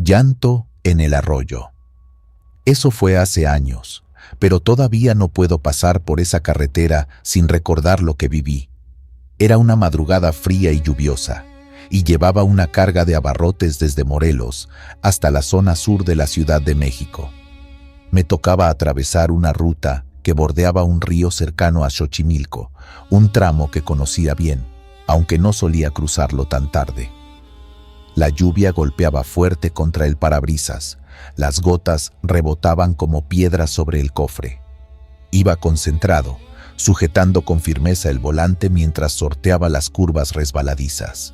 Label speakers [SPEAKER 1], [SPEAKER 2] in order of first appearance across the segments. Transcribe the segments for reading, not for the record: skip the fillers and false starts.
[SPEAKER 1] Llanto en el arroyo. Eso fue hace años, pero todavía no puedo pasar por esa carretera sin recordar lo que viví. Era una madrugada fría y lluviosa, y llevaba una carga de abarrotes desde Morelos hasta la zona sur de la Ciudad de México. Me tocaba atravesar una ruta que bordeaba un río cercano a Xochimilco, un tramo que conocía bien, aunque no solía cruzarlo tan tarde. La lluvia golpeaba fuerte contra el parabrisas, las gotas rebotaban como piedras sobre el cofre. Iba concentrado, sujetando con firmeza el volante mientras sorteaba las curvas resbaladizas.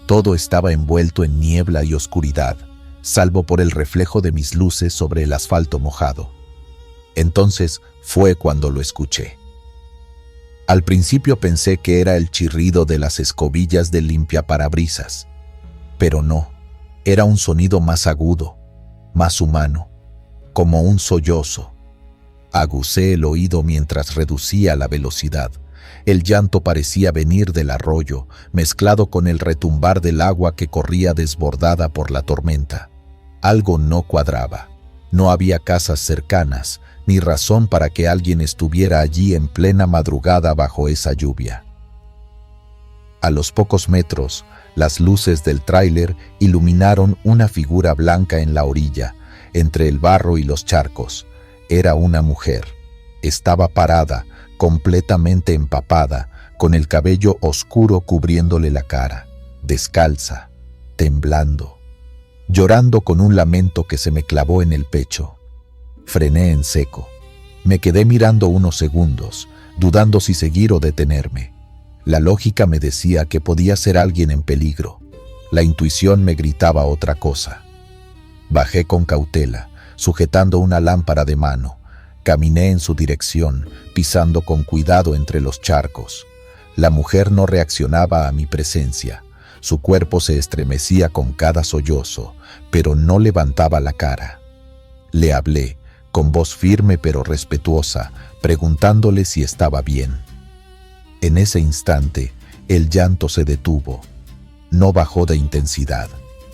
[SPEAKER 1] Todo estaba envuelto en niebla y oscuridad, salvo por el reflejo de mis luces sobre el asfalto mojado. Entonces fue cuando lo escuché. Al principio pensé que era el chirrido de las escobillas del limpiaparabrisas, pero no, era un sonido más agudo, más humano, como un sollozo. Agucé el oído mientras reducía la velocidad. El llanto parecía venir del arroyo, mezclado con el retumbar del agua que corría desbordada por la tormenta. Algo no cuadraba. No había casas cercanas, ni razón para que alguien estuviera allí en plena madrugada bajo esa lluvia. A los pocos metros, las luces del tráiler iluminaron una figura blanca en la orilla, entre el barro y los charcos. Era una mujer. Estaba parada, completamente empapada, con el cabello oscuro cubriéndole la cara, descalza, temblando, llorando con un lamento que se me clavó en el pecho. Frené en seco. Me quedé mirando unos segundos, dudando si seguir o detenerme. La lógica me decía que podía ser alguien en peligro. La intuición me gritaba otra cosa. Bajé con cautela, sujetando una lámpara de mano. Caminé en su dirección, pisando con cuidado entre los charcos. La mujer no reaccionaba a mi presencia. Su cuerpo se estremecía con cada sollozo, pero no levantaba la cara. Le hablé, con voz firme pero respetuosa, preguntándole si estaba bien. En ese instante, el llanto se detuvo. No bajó de intensidad,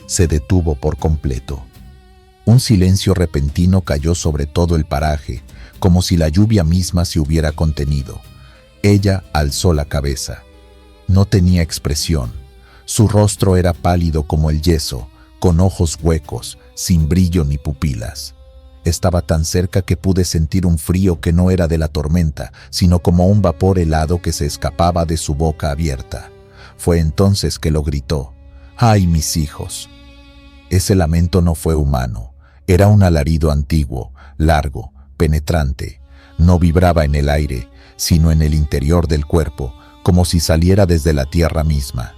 [SPEAKER 1] se detuvo por completo. Un silencio repentino cayó sobre todo el paraje, como si la lluvia misma se hubiera contenido. Ella alzó la cabeza. No tenía expresión. Su rostro era pálido como el yeso, con ojos huecos, sin brillo ni pupilas. Estaba tan cerca que pude sentir un frío que no era de la tormenta, sino como un vapor helado que se escapaba de su boca abierta. Fue entonces que lo gritó. ¡Ay, mis hijos! Ese lamento no fue humano. Era un alarido antiguo, largo, penetrante. No vibraba en el aire, sino en el interior del cuerpo, como si saliera desde la tierra misma.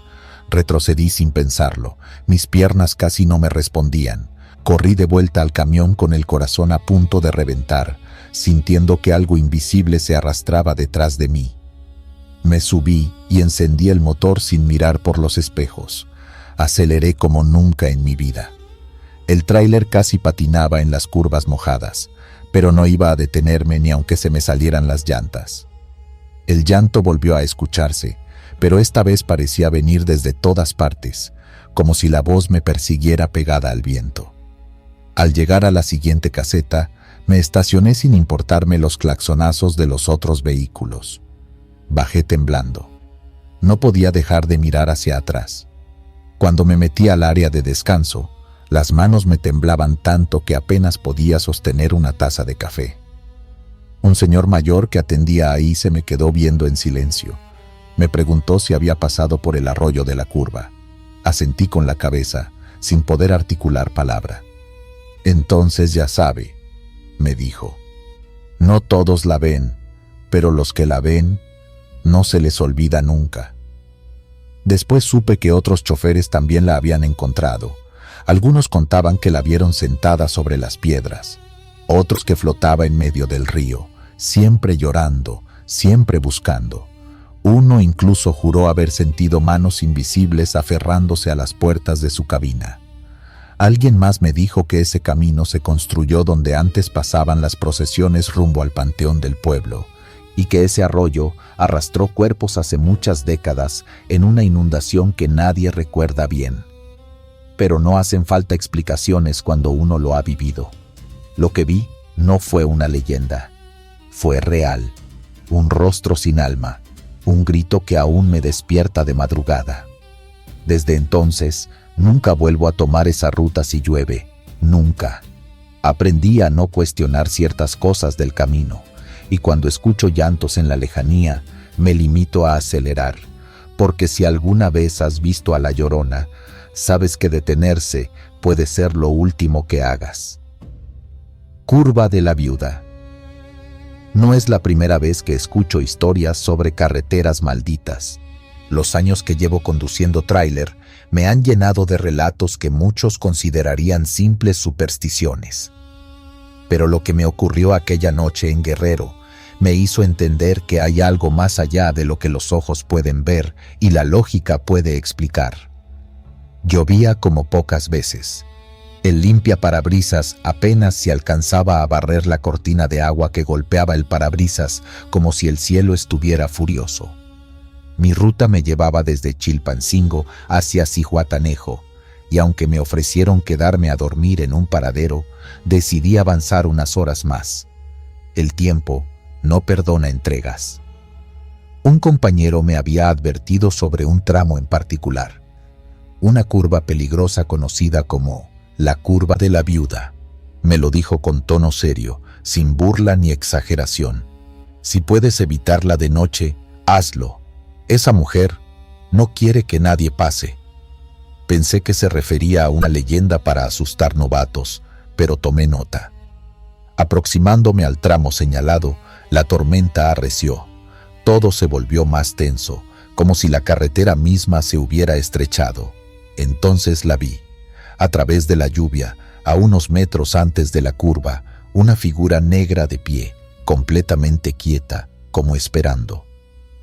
[SPEAKER 1] Retrocedí sin pensarlo. Mis piernas casi no me respondían. Corrí de vuelta al camión con el corazón a punto de reventar, sintiendo que algo invisible se arrastraba detrás de mí. Me subí y encendí el motor sin mirar por los espejos. Aceleré como nunca en mi vida. El tráiler casi patinaba en las curvas mojadas, pero no iba a detenerme ni aunque se me salieran las llantas. El llanto volvió a escucharse, pero esta vez parecía venir desde todas partes, como si la voz me persiguiera pegada al viento. Al llegar a la siguiente caseta, me estacioné sin importarme los claxonazos de los otros vehículos. Bajé temblando. No podía dejar de mirar hacia atrás. Cuando me metí al área de descanso, las manos me temblaban tanto que apenas podía sostener una taza de café. Un señor mayor que atendía ahí se me quedó viendo en silencio. Me preguntó si había pasado por el arroyo de la curva. Asentí con la cabeza, sin poder articular palabra. Entonces ya sabe, me dijo. No todos la ven, pero los que la ven, no se les olvida nunca. Después supe que otros choferes también la habían encontrado. Algunos contaban que la vieron sentada sobre las piedras, otros que flotaba en medio del río, siempre llorando, siempre buscando. Uno incluso juró haber sentido manos invisibles aferrándose a las puertas de su cabina. Alguien más me dijo que ese camino se construyó donde antes pasaban las procesiones rumbo al panteón del pueblo, y que ese arroyo arrastró cuerpos hace muchas décadas en una inundación que nadie recuerda bien. pero no hacen falta explicaciones cuando uno lo ha vivido. Lo que vi no fue una leyenda, fue real, un rostro sin alma, un grito que aún me despierta de madrugada. Desde entonces, nunca vuelvo a tomar esa ruta si llueve, nunca. Aprendí a no cuestionar ciertas cosas del camino, y cuando escucho llantos en la lejanía, me limito a acelerar, porque si alguna vez has visto a La Llorona, sabes que detenerse puede ser lo último que hagas. Curva de la Viuda. No es la primera vez que escucho historias sobre carreteras malditas. Los años que llevo conduciendo tráiler me han llenado de relatos que muchos considerarían simples supersticiones. Pero lo que me ocurrió aquella noche en Guerrero me hizo entender que hay algo más allá de lo que los ojos pueden ver y la lógica puede explicar. Llovía como pocas veces. El limpiaparabrisas apenas si alcanzaba a barrer la cortina de agua que golpeaba el parabrisas como si el cielo estuviera furioso. Mi ruta me llevaba desde Chilpancingo hacia Zihuatanejo, y aunque me ofrecieron quedarme a dormir en un paradero, decidí avanzar unas horas más. El tiempo no perdona entregas. Un compañero me había advertido sobre un tramo en particular, una curva peligrosa conocida como la Curva de la Viuda. Me lo dijo con tono serio, sin burla ni exageración. Si puedes evitarla de noche, hazlo. Esa mujer no quiere que nadie pase. Pensé que se refería a una leyenda para asustar novatos, pero tomé nota. Aproximándome al tramo señalado, la tormenta arreció. Todo se volvió más tenso, como si la carretera misma se hubiera estrechado. Entonces la vi. A través de la lluvia, a unos metros antes de la curva, una figura negra de pie, completamente quieta, como esperando.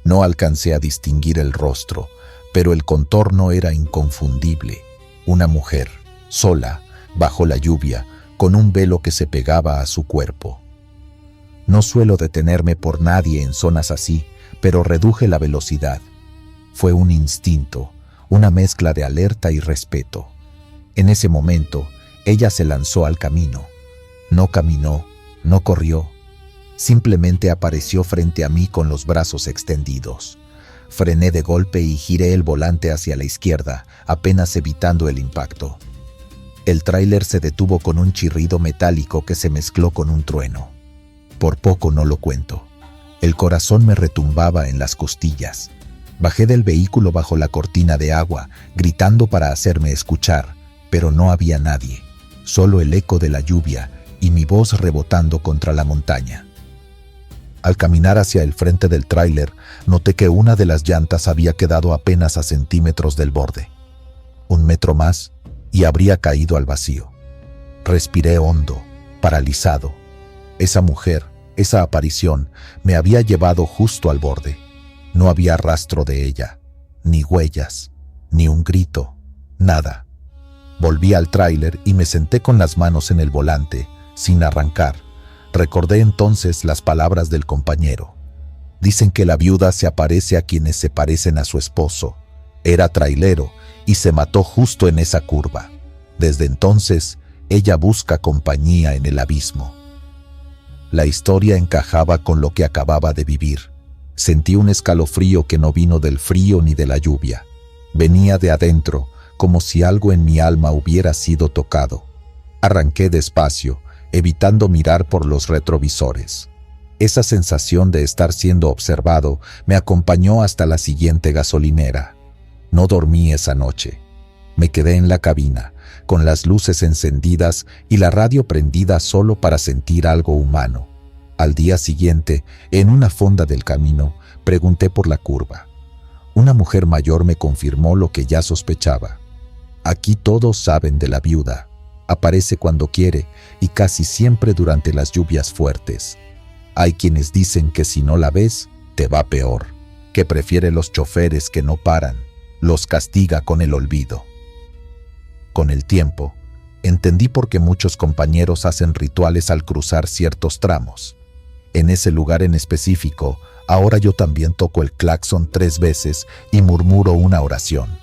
[SPEAKER 1] No alcancé a distinguir el rostro, pero el contorno era inconfundible. Una mujer, sola, bajo la lluvia, con un velo que se pegaba a su cuerpo. No suelo detenerme por nadie en zonas así, pero reduje la velocidad. Fue un instinto, una mezcla de alerta y respeto. En ese momento, ella se lanzó al camino. No caminó, no corrió. Simplemente apareció frente a mí con los brazos extendidos. Frené de golpe y giré el volante hacia la izquierda, apenas evitando el impacto. El tráiler se detuvo con un chirrido metálico que se mezcló con un trueno. Por poco no lo cuento. El corazón me retumbaba en las costillas. Bajé del vehículo bajo la cortina de agua, gritando para hacerme escuchar, pero no había nadie, solo el eco de la lluvia y mi voz rebotando contra la montaña. Al caminar hacia el frente del tráiler, noté que una de las llantas había quedado apenas a centímetros del borde. 1 metro más y habría caído al vacío. Respiré hondo, paralizado. Esa mujer, esa aparición, me había llevado justo al borde. No había rastro de ella, ni huellas, ni un grito, nada. Volví al tráiler y me senté con las manos en el volante, sin arrancar. Recordé entonces las palabras del compañero. Dicen que la viuda se aparece a quienes se parecen a su esposo. Era trailero y se mató justo en esa curva. Desde entonces, ella busca compañía en el abismo. La historia encajaba con lo que acababa de vivir. Sentí un escalofrío que no vino del frío ni de la lluvia. Venía de adentro, como si algo en mi alma hubiera sido tocado. Arranqué despacio, evitando mirar por los retrovisores. Esa sensación de estar siendo observado me acompañó hasta la siguiente gasolinera. No dormí esa noche. Me quedé en la cabina, con las luces encendidas y la radio prendida solo para sentir algo humano. Al día siguiente, en una fonda del camino, pregunté por la curva. Una mujer mayor me confirmó lo que ya sospechaba. Aquí todos saben de la viuda. Aparece cuando quiere y casi siempre durante las lluvias fuertes. Hay quienes dicen que si no la ves, te va peor, que prefiere los choferes que no paran, los castiga con el olvido. Con el tiempo, entendí por qué muchos compañeros hacen rituales al cruzar ciertos tramos. En ese lugar en específico, ahora yo también toco el claxon 3 veces y murmuro una oración.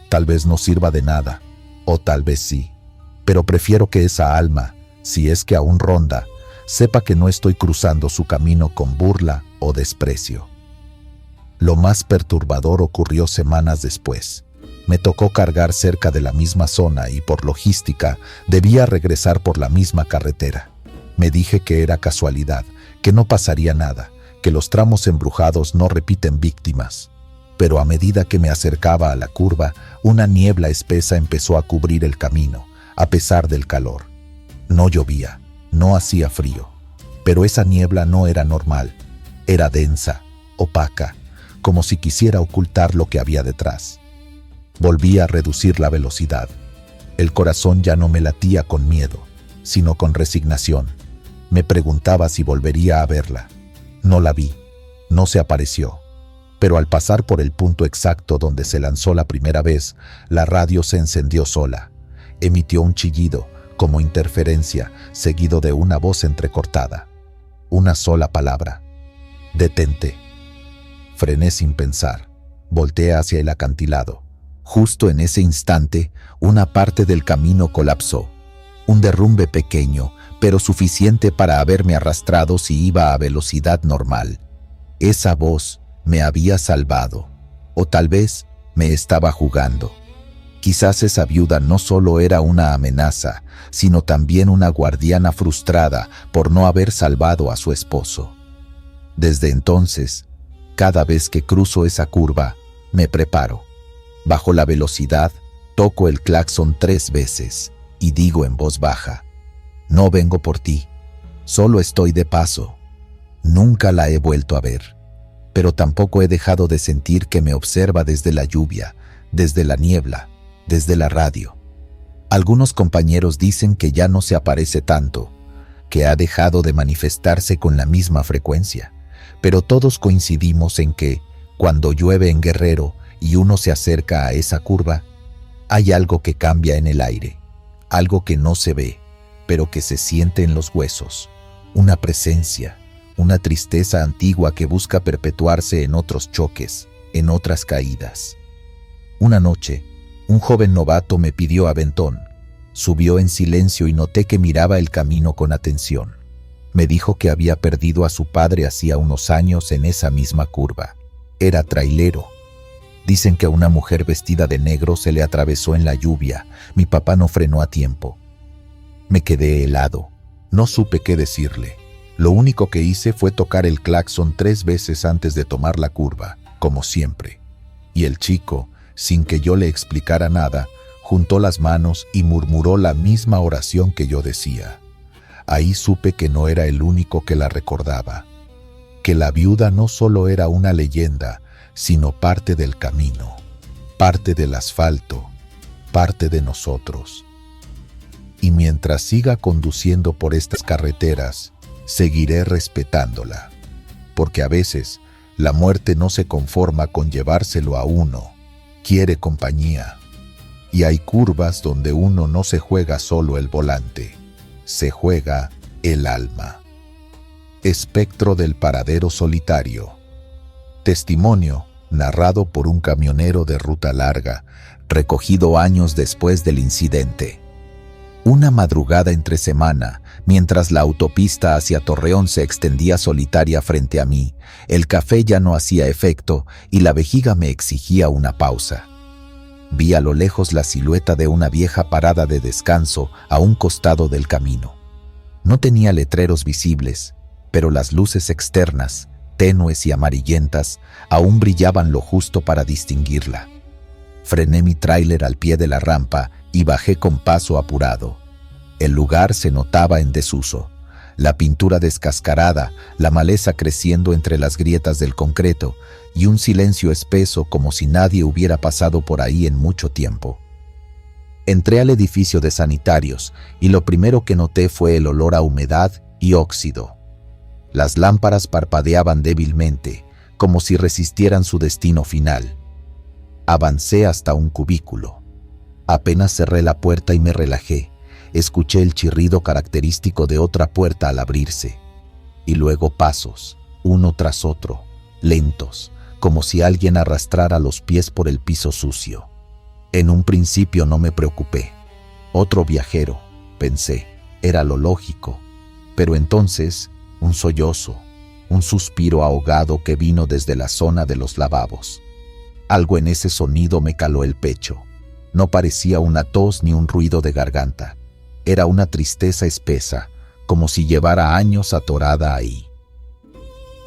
[SPEAKER 1] Tal vez no sirva de nada, O tal vez sí, pero prefiero que esa alma, si es que aún ronda, sepa que no estoy cruzando su camino con burla o desprecio. Lo más perturbador ocurrió semanas después. Me tocó cargar cerca de la misma zona y por logística debía regresar por la misma carretera. Me dije que era casualidad, que no pasaría nada, que los tramos embrujados no repiten víctimas. Pero a medida que me acercaba a la curva, una niebla espesa empezó a cubrir el camino, a pesar del calor. No llovía, no hacía frío, pero esa niebla no era normal, era densa, opaca, como si quisiera ocultar lo que había detrás. Volví a reducir la velocidad. El corazón ya no me latía con miedo, sino con resignación. Me preguntaba si volvería a verla. No la vi, no se apareció. Pero al pasar por el punto exacto donde se lanzó la primera vez, la radio se encendió sola. Emitió un chillido, como interferencia, seguido de una voz entrecortada. Una sola palabra: detente. Frené sin pensar. Volteé hacia el acantilado. Justo en ese instante, una parte del camino colapsó. Un derrumbe pequeño, pero suficiente para haberme arrastrado si iba a velocidad normal. Esa voz me había salvado, o tal vez me estaba jugando. Quizás esa viuda no solo era una amenaza, sino también una guardiana frustrada por no haber salvado a su esposo. Desde entonces, cada vez que cruzo esa curva, me preparo. Bajo la velocidad, toco el claxon 3 veces y digo en voz baja: no vengo por ti, solo estoy de paso. Nunca la he vuelto a ver, pero tampoco he dejado de sentir que me observa desde la lluvia, desde la niebla, desde la radio. Algunos compañeros dicen que ya no se aparece tanto, que ha dejado de manifestarse con la misma frecuencia, pero todos coincidimos en que, cuando llueve en Guerrero y uno se acerca a esa curva, hay algo que cambia en el aire, algo que no se ve, pero que se siente en los huesos, una presencia, una tristeza antigua que busca perpetuarse en otros choques, en otras caídas. Una noche, un joven novato me pidió aventón. Subió en silencio y noté que miraba el camino con atención. Me dijo que había perdido a su padre hacía unos años en esa misma curva. Era trailero. Dicen que a una mujer vestida de negro se le atravesó en la lluvia. Mi papá no frenó a tiempo. Me quedé helado. No supe qué decirle. Lo único que hice fue tocar el claxon 3 veces antes de tomar la curva, como siempre. Y el chico, sin que yo le explicara nada, juntó las manos y murmuró la misma oración que yo decía. Ahí supe que no era el único que la recordaba, que la viuda no solo era una leyenda, sino parte del camino, parte del asfalto, parte de nosotros. Y mientras siga conduciendo por estas carreteras, seguiré respetándola, porque a veces la muerte no se conforma con llevárselo a uno, quiere compañía. Y hay curvas donde uno no se juega solo el volante, se juega el alma. Espectro del paradero solitario. Testimonio narrado por un camionero de ruta larga, recogido años después del incidente. Una madrugada entre semana, mientras la autopista hacia Torreón se extendía solitaria frente a mí, el café ya no hacía efecto y la vejiga me exigía una pausa. Vi a lo lejos la silueta de una vieja parada de descanso a un costado del camino. No tenía letreros visibles, pero las luces externas, tenues y amarillentas, aún brillaban lo justo para distinguirla. Frené mi tráiler al pie de la rampa y bajé con paso apurado. El lugar se notaba en desuso. La pintura descascarada, la maleza creciendo entre las grietas del concreto y un silencio espeso como si nadie hubiera pasado por ahí en mucho tiempo. Entré al edificio de sanitarios y lo primero que noté fue el olor a humedad y óxido. Las lámparas parpadeaban débilmente, como si resistieran su destino final. Avancé hasta un cubículo. Apenas cerré la puerta y me relajé. Escuché el chirrido característico de otra puerta al abrirse, y luego pasos, uno tras otro, lentos, como si alguien arrastrara los pies por el piso sucio. En un principio no me preocupé. Otro viajero, pensé, era lo lógico. Pero entonces, un sollozo, un suspiro ahogado que vino desde la zona de los lavabos. Algo en ese sonido me caló el pecho. No parecía una tos ni un ruido de garganta. Era una tristeza espesa, como si llevara años atorada ahí.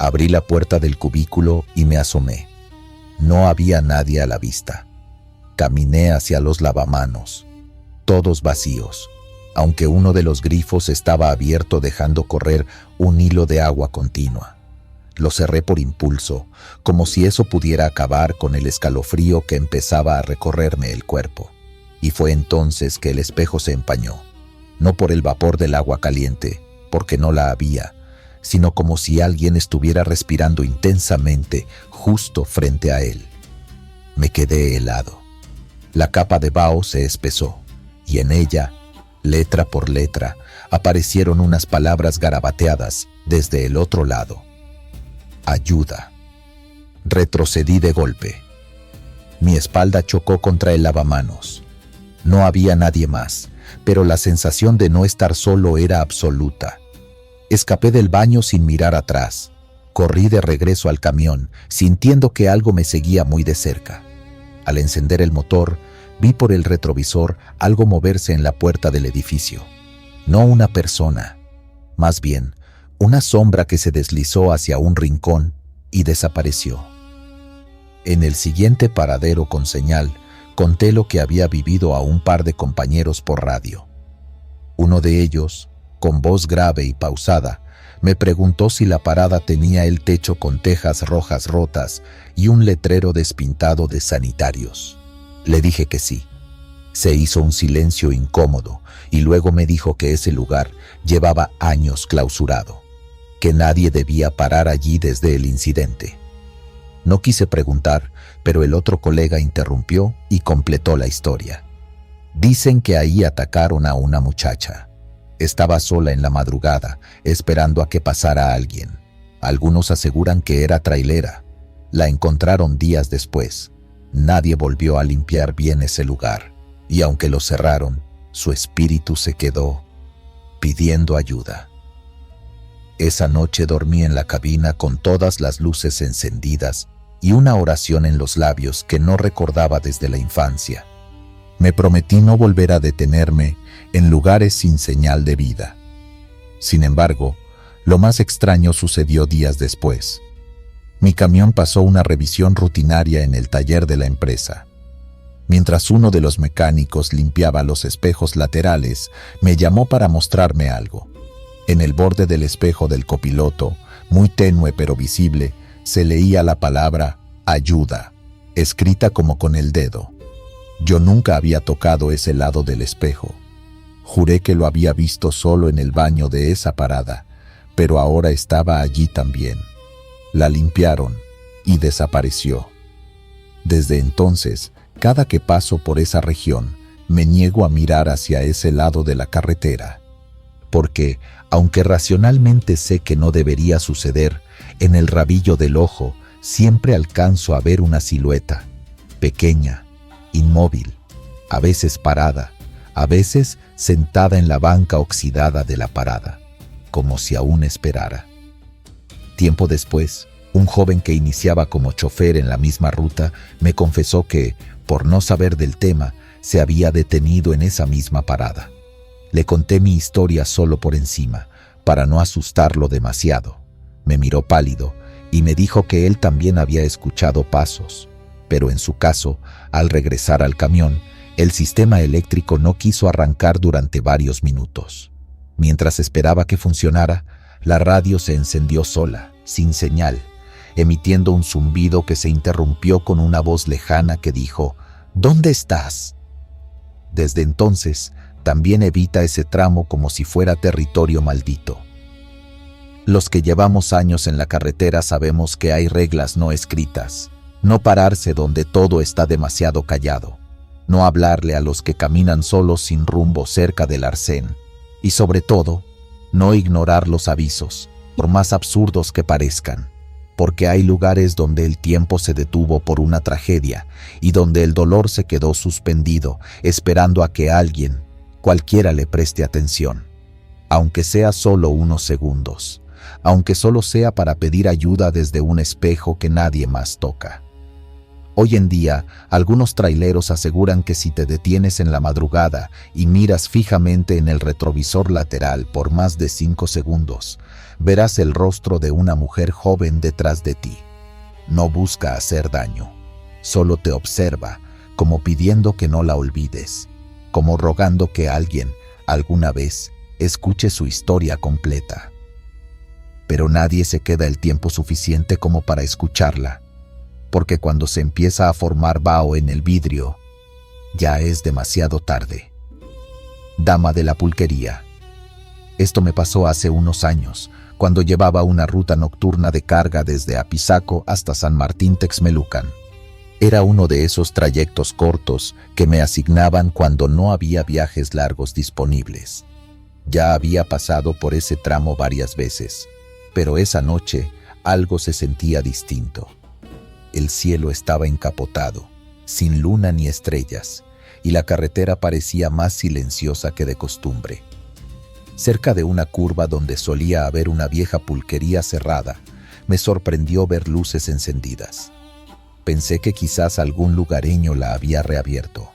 [SPEAKER 1] Abrí la puerta del cubículo y me asomé. No había nadie a la vista. Caminé hacia los lavamanos, todos vacíos, aunque uno de los grifos estaba abierto dejando correr un hilo de agua continua. Lo cerré por impulso, como si eso pudiera acabar con el escalofrío que empezaba a recorrerme el cuerpo. Y fue entonces que el espejo se empañó, no por el vapor del agua caliente, porque no la había, sino como si alguien estuviera respirando intensamente justo frente a él. Me quedé helado. La capa de vaho se espesó, y en ella, letra por letra, aparecieron unas palabras garabateadas desde el otro lado. Ayuda. Retrocedí de golpe. Mi espalda chocó contra el lavamanos. No había nadie más, pero la sensación de no estar solo era absoluta. Escapé del baño sin mirar atrás. Corrí de regreso al camión, sintiendo que algo me seguía muy de cerca. Al encender el motor, vi por el retrovisor algo moverse en la puerta del edificio. No una persona, más bien, una sombra que se deslizó hacia un rincón y desapareció. En el siguiente paradero con señal, conté lo que había vivido a un par de compañeros por radio. Uno de ellos, con voz grave y pausada, me preguntó si la parada tenía el techo con tejas rojas rotas y un letrero despintado de sanitarios. Le dije que sí. Se hizo un silencio incómodo y luego me dijo que ese lugar llevaba años clausurado, que nadie debía parar allí desde el incidente. No quise preguntar, pero el otro colega interrumpió y completó la historia. Dicen que ahí atacaron a una muchacha. Estaba sola en la madrugada, esperando a que pasara alguien. Algunos aseguran que era trailera. La encontraron días después. Nadie volvió a limpiar bien ese lugar, y aunque lo cerraron, su espíritu se quedó pidiendo ayuda. Esa noche dormí en la cabina con todas las luces encendidas y una oración en los labios que no recordaba desde la infancia. Me prometí no volver a detenerme en lugares sin señal de vida. Sin embargo, lo más extraño sucedió días después. Mi camión pasó una revisión rutinaria en el taller de la empresa. Mientras uno de los mecánicos limpiaba los espejos laterales, me llamó para mostrarme algo. En el borde del espejo del copiloto, muy tenue pero visible, se leía la palabra ayuda, escrita como con el dedo. Yo nunca había tocado ese lado del espejo. Juré que lo había visto solo en el baño de esa parada, pero ahora estaba allí también. La limpiaron y desapareció. Desde entonces, cada que paso por esa región, me niego a mirar hacia ese lado de la carretera. Porque, aunque racionalmente sé que no debería suceder, en el rabillo del ojo siempre alcanzo a ver una silueta, pequeña, inmóvil, a veces parada, a veces sentada en la banca oxidada de la parada, como si aún esperara. Tiempo después, un joven que iniciaba como chofer en la misma ruta me confesó que, por no saber del tema, se había detenido en esa misma parada. Le conté mi historia solo por encima, para no asustarlo demasiado. Me miró pálido y me dijo que él también había escuchado pasos, pero en su caso, al regresar al camión, el sistema eléctrico no quiso arrancar durante varios minutos. Mientras esperaba que funcionara, la radio se encendió sola, sin señal, emitiendo un zumbido que se interrumpió con una voz lejana que dijo: ¿Dónde estás? Desde entonces, también evita ese tramo como si fuera territorio maldito. Los que llevamos años en la carretera sabemos que hay reglas no escritas. No pararse donde todo está demasiado callado. No hablarle a los que caminan solos sin rumbo cerca del arcén. Y sobre todo, no ignorar los avisos, por más absurdos que parezcan. Porque hay lugares donde el tiempo se detuvo por una tragedia y donde el dolor se quedó suspendido, esperando a que alguien, cualquiera le preste atención, aunque sea solo unos segundos, aunque solo sea para pedir ayuda desde un espejo que nadie más toca. Hoy en día, algunos traileros aseguran que si te detienes en la madrugada y miras fijamente en el retrovisor lateral por más de 5 segundos, verás el rostro de una mujer joven detrás de ti. No busca hacer daño, solo te observa, como pidiendo que no la olvides, como rogando que alguien, alguna vez, escuche su historia completa. Pero nadie se queda el tiempo suficiente como para escucharla, porque cuando se empieza a formar vaho en el vidrio, ya es demasiado tarde. Dama de la pulquería. Esto me pasó hace unos años, cuando llevaba una ruta nocturna de carga desde Apizaco hasta San Martín Texmelucan. Era uno de esos trayectos cortos que me asignaban cuando no había viajes largos disponibles. Ya había pasado por ese tramo varias veces, pero esa noche algo se sentía distinto. El cielo estaba encapotado, sin luna ni estrellas, y la carretera parecía más silenciosa que de costumbre. Cerca de una curva donde solía haber una vieja pulquería cerrada, me sorprendió ver luces encendidas. Pensé que quizás algún lugareño la había reabierto.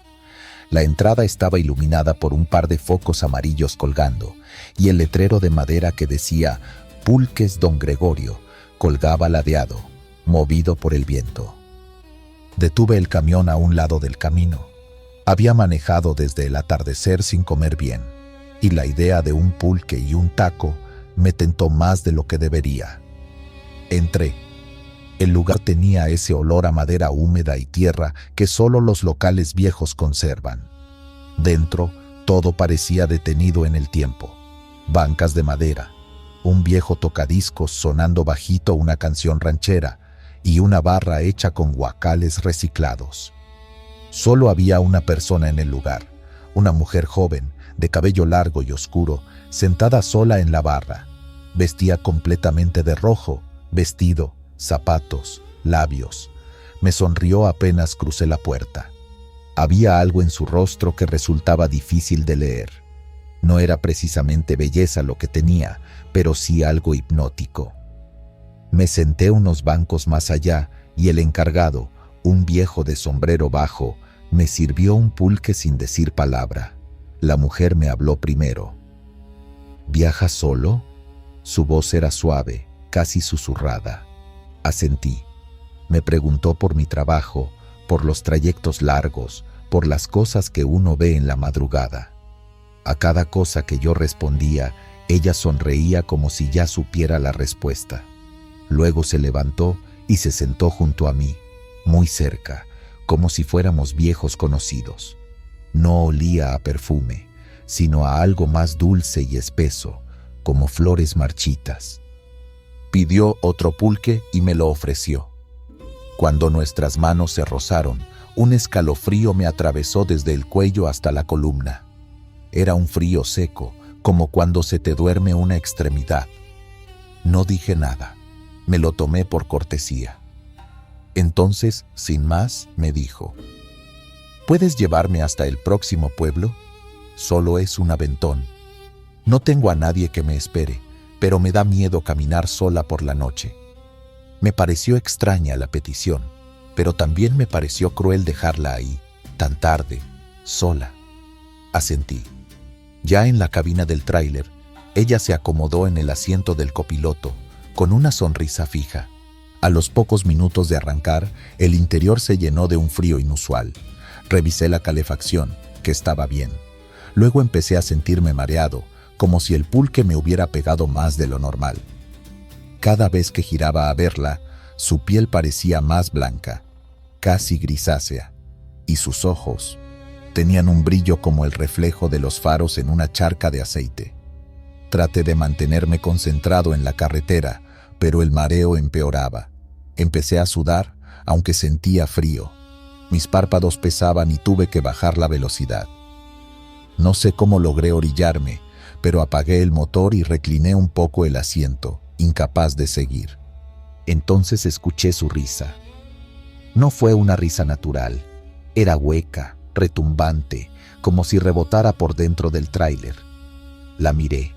[SPEAKER 1] La entrada estaba iluminada por un par de focos amarillos colgando, y el letrero de madera que decía Pulques Don Gregorio colgaba ladeado, movido por el viento. Detuve el camión a un lado del camino. Había manejado desde el atardecer sin comer bien, y la idea de un pulque y un taco me tentó más de lo que debería. Entré. El lugar tenía ese olor a madera húmeda y tierra que solo los locales viejos conservan. Dentro, todo parecía detenido en el tiempo. Bancas de madera, un viejo tocadiscos sonando bajito una canción ranchera, y una barra hecha con guacales reciclados. Solo había una persona en el lugar, una mujer joven, de cabello largo y oscuro, sentada sola en la barra. Vestía completamente de rojo, vestido, zapatos, labios. Me sonrió apenas crucé la puerta. Había algo en su rostro que resultaba difícil de leer. No era precisamente belleza lo que tenía, pero sí algo hipnótico. Me senté unos bancos más allá y el encargado, un viejo de sombrero bajo, me sirvió un pulque sin decir palabra. La mujer me habló primero. ¿Viajas solo? Su voz era suave, casi susurrada. Asentí. Me preguntó por mi trabajo, por los trayectos largos, por las cosas que uno ve en la madrugada. A cada cosa que yo respondía, ella sonreía como si ya supiera la respuesta. Luego se levantó y se sentó junto a mí, muy cerca, como si fuéramos viejos conocidos. No olía a perfume, sino a algo más dulce y espeso, como flores marchitas. Pidió otro pulque y me lo ofreció. Cuando nuestras manos se rozaron, un escalofrío me atravesó desde el cuello hasta la columna. Era un frío seco, como cuando se te duerme una extremidad. No dije nada. Me lo tomé por cortesía. Entonces, sin más, me dijo: ¿puedes llevarme hasta el próximo pueblo? Solo es un aventón. No tengo a nadie que me espere, pero me da miedo caminar sola por la noche. Me pareció extraña la petición, pero también me pareció cruel dejarla ahí, tan tarde, sola. Asentí. Ya en la cabina del tráiler, ella se acomodó en el asiento del copiloto, con una sonrisa fija. A los pocos minutos de arrancar, el interior se llenó de un frío inusual. Revisé la calefacción, que estaba bien. Luego empecé a sentirme mareado, como si el pulque me hubiera pegado más de lo normal. Cada vez que giraba a verla, su piel parecía más blanca, casi grisácea, y sus ojos tenían un brillo como el reflejo de los faros en una charca de aceite. Traté de mantenerme concentrado en la carretera, pero el mareo empeoraba. Empecé a sudar, aunque sentía frío. Mis párpados pesaban y tuve que bajar la velocidad. No sé cómo logré orillarme, pero apagué el motor y recliné un poco el asiento, incapaz de seguir. Entonces escuché su risa. No fue una risa natural. Era hueca, retumbante, como si rebotara por dentro del tráiler. La miré.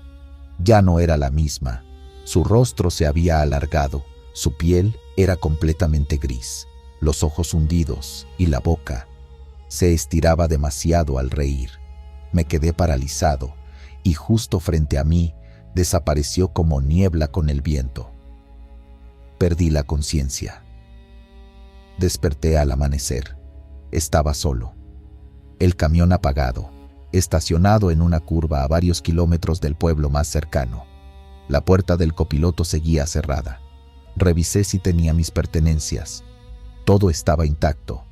[SPEAKER 1] Ya no era la misma. Su rostro se había alargado, su piel era completamente gris, los ojos hundidos y la boca se estiraba demasiado al reír. Me quedé paralizado y justo frente a mí desapareció como niebla con el viento. Perdí la conciencia. Desperté al amanecer. Estaba solo. El camión apagado, estacionado en una curva a varios kilómetros del pueblo más cercano. La puerta del copiloto seguía cerrada. Revisé si tenía mis pertenencias. Todo estaba intacto,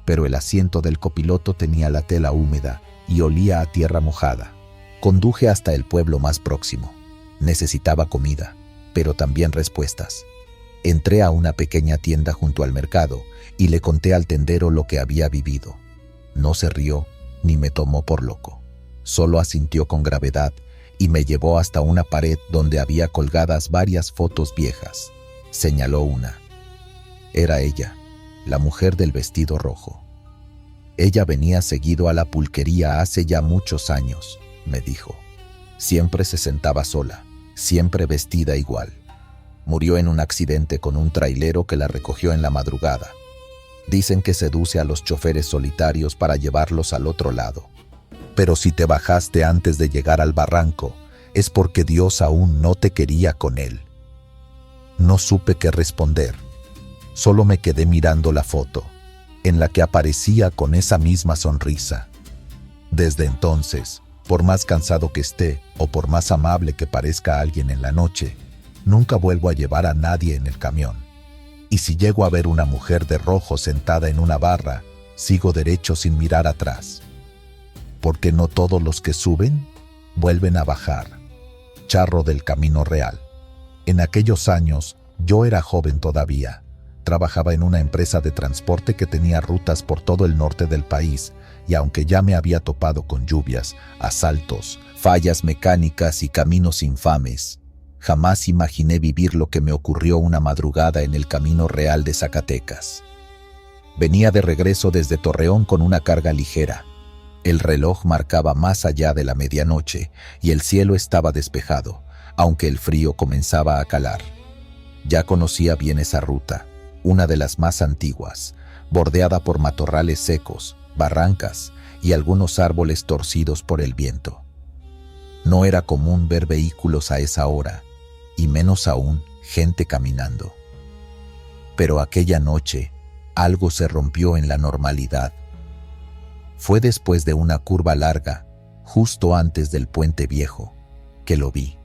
[SPEAKER 1] pero el asiento del copiloto tenía la tela húmeda y olía a tierra mojada. Conduje hasta el pueblo más próximo. Necesitaba comida, pero también respuestas. Entré a una pequeña tienda junto al mercado y le conté al tendero lo que había vivido. No se rió ni me tomó por loco. Solo asintió con gravedad y me llevó hasta una pared donde había colgadas varias fotos viejas. Señaló una. Era ella, la mujer del vestido rojo. Ella venía seguido a la pulquería hace ya muchos años, me dijo. Siempre se sentaba sola, siempre vestida igual. Murió en un accidente con un trailero que la recogió en la madrugada. Dicen que seduce a los choferes solitarios para llevarlos al otro lado. Pero si te bajaste antes de llegar al barranco, es porque Dios aún no te quería con él. No supe qué responder. Solo me quedé mirando la foto, en la que aparecía con esa misma sonrisa. Desde entonces, por más cansado que esté o por más amable que parezca alguien en la noche, nunca vuelvo a llevar a nadie en el camión. Y si llego a ver una mujer de rojo sentada en una barra, sigo derecho sin mirar atrás. Porque no todos los que suben, vuelven a bajar. Charro del Camino Real. En aquellos años, yo era joven todavía. Trabajaba en una empresa de transporte que tenía rutas por todo el norte del país, y aunque ya me había topado con lluvias, asaltos, fallas mecánicas y caminos infames, jamás imaginé vivir lo que me ocurrió una madrugada en el Camino Real de Zacatecas. Venía de regreso desde Torreón con una carga ligera. El reloj marcaba más allá de la medianoche y el cielo estaba despejado, aunque el frío comenzaba a calar. Ya conocía bien esa ruta, una de las más antiguas, bordeada por matorrales secos, barrancas y algunos árboles torcidos por el viento. No era común ver vehículos a esa hora, y menos aún gente caminando. Pero aquella noche, algo se rompió en la normalidad. Fue después de una curva larga, justo antes del puente viejo, que lo vi.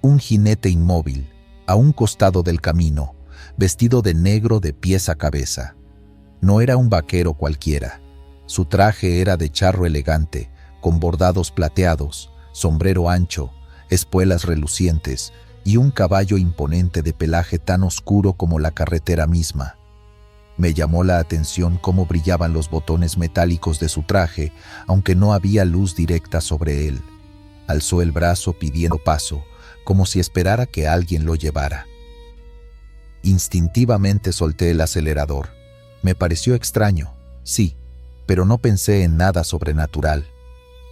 [SPEAKER 1] Un jinete inmóvil, a un costado del camino, vestido de negro de pies a cabeza. No era un vaquero cualquiera. Su traje era de charro elegante, con bordados plateados, sombrero ancho, espuelas relucientes y un caballo imponente de pelaje tan oscuro como la carretera misma. Me llamó la atención cómo brillaban los botones metálicos de su traje, aunque no había luz directa sobre él. Alzó el brazo pidiendo paso, como si esperara que alguien lo llevara. Instintivamente solté el acelerador. Me pareció extraño, sí, pero no pensé en nada sobrenatural.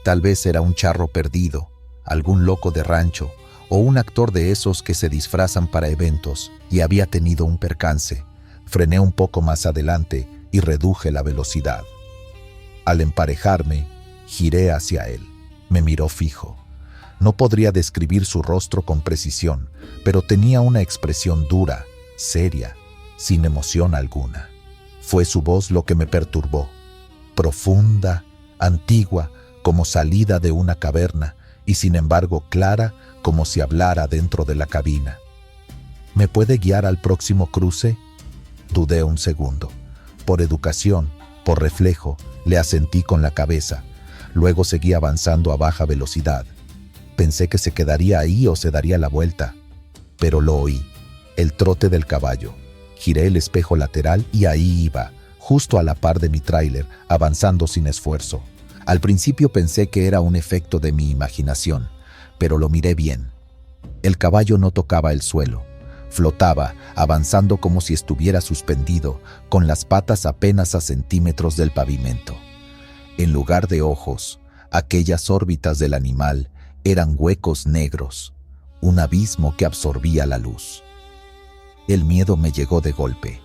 [SPEAKER 1] Tal vez era un charro perdido, algún loco de rancho o un actor de esos que se disfrazan para eventos y había tenido un percance. Frené un poco más adelante y reduje la velocidad. Al emparejarme, giré hacia él. Me miró fijo. No podría describir su rostro con precisión, pero tenía una expresión dura, seria, sin emoción alguna. Fue su voz lo que me perturbó. Profunda, antigua, como salida de una caverna, y sin embargo clara, como si hablara dentro de la cabina. ¿Me puede guiar al próximo cruce? Dudé un segundo. Por educación, por reflejo, le asentí con la cabeza. Luego seguí avanzando a baja velocidad. Pensé que se quedaría ahí o se daría la vuelta, pero lo oí, el trote del caballo. Giré el espejo lateral y ahí iba, justo a la par de mi tráiler, avanzando sin esfuerzo. Al principio pensé que era un efecto de mi imaginación, pero lo miré bien. El caballo no tocaba el suelo. Flotaba, avanzando como si estuviera suspendido, con las patas apenas a centímetros del pavimento. En lugar de ojos, aquellas órbitas del animal eran huecos negros, un abismo que absorbía la luz. El miedo me llegó de golpe,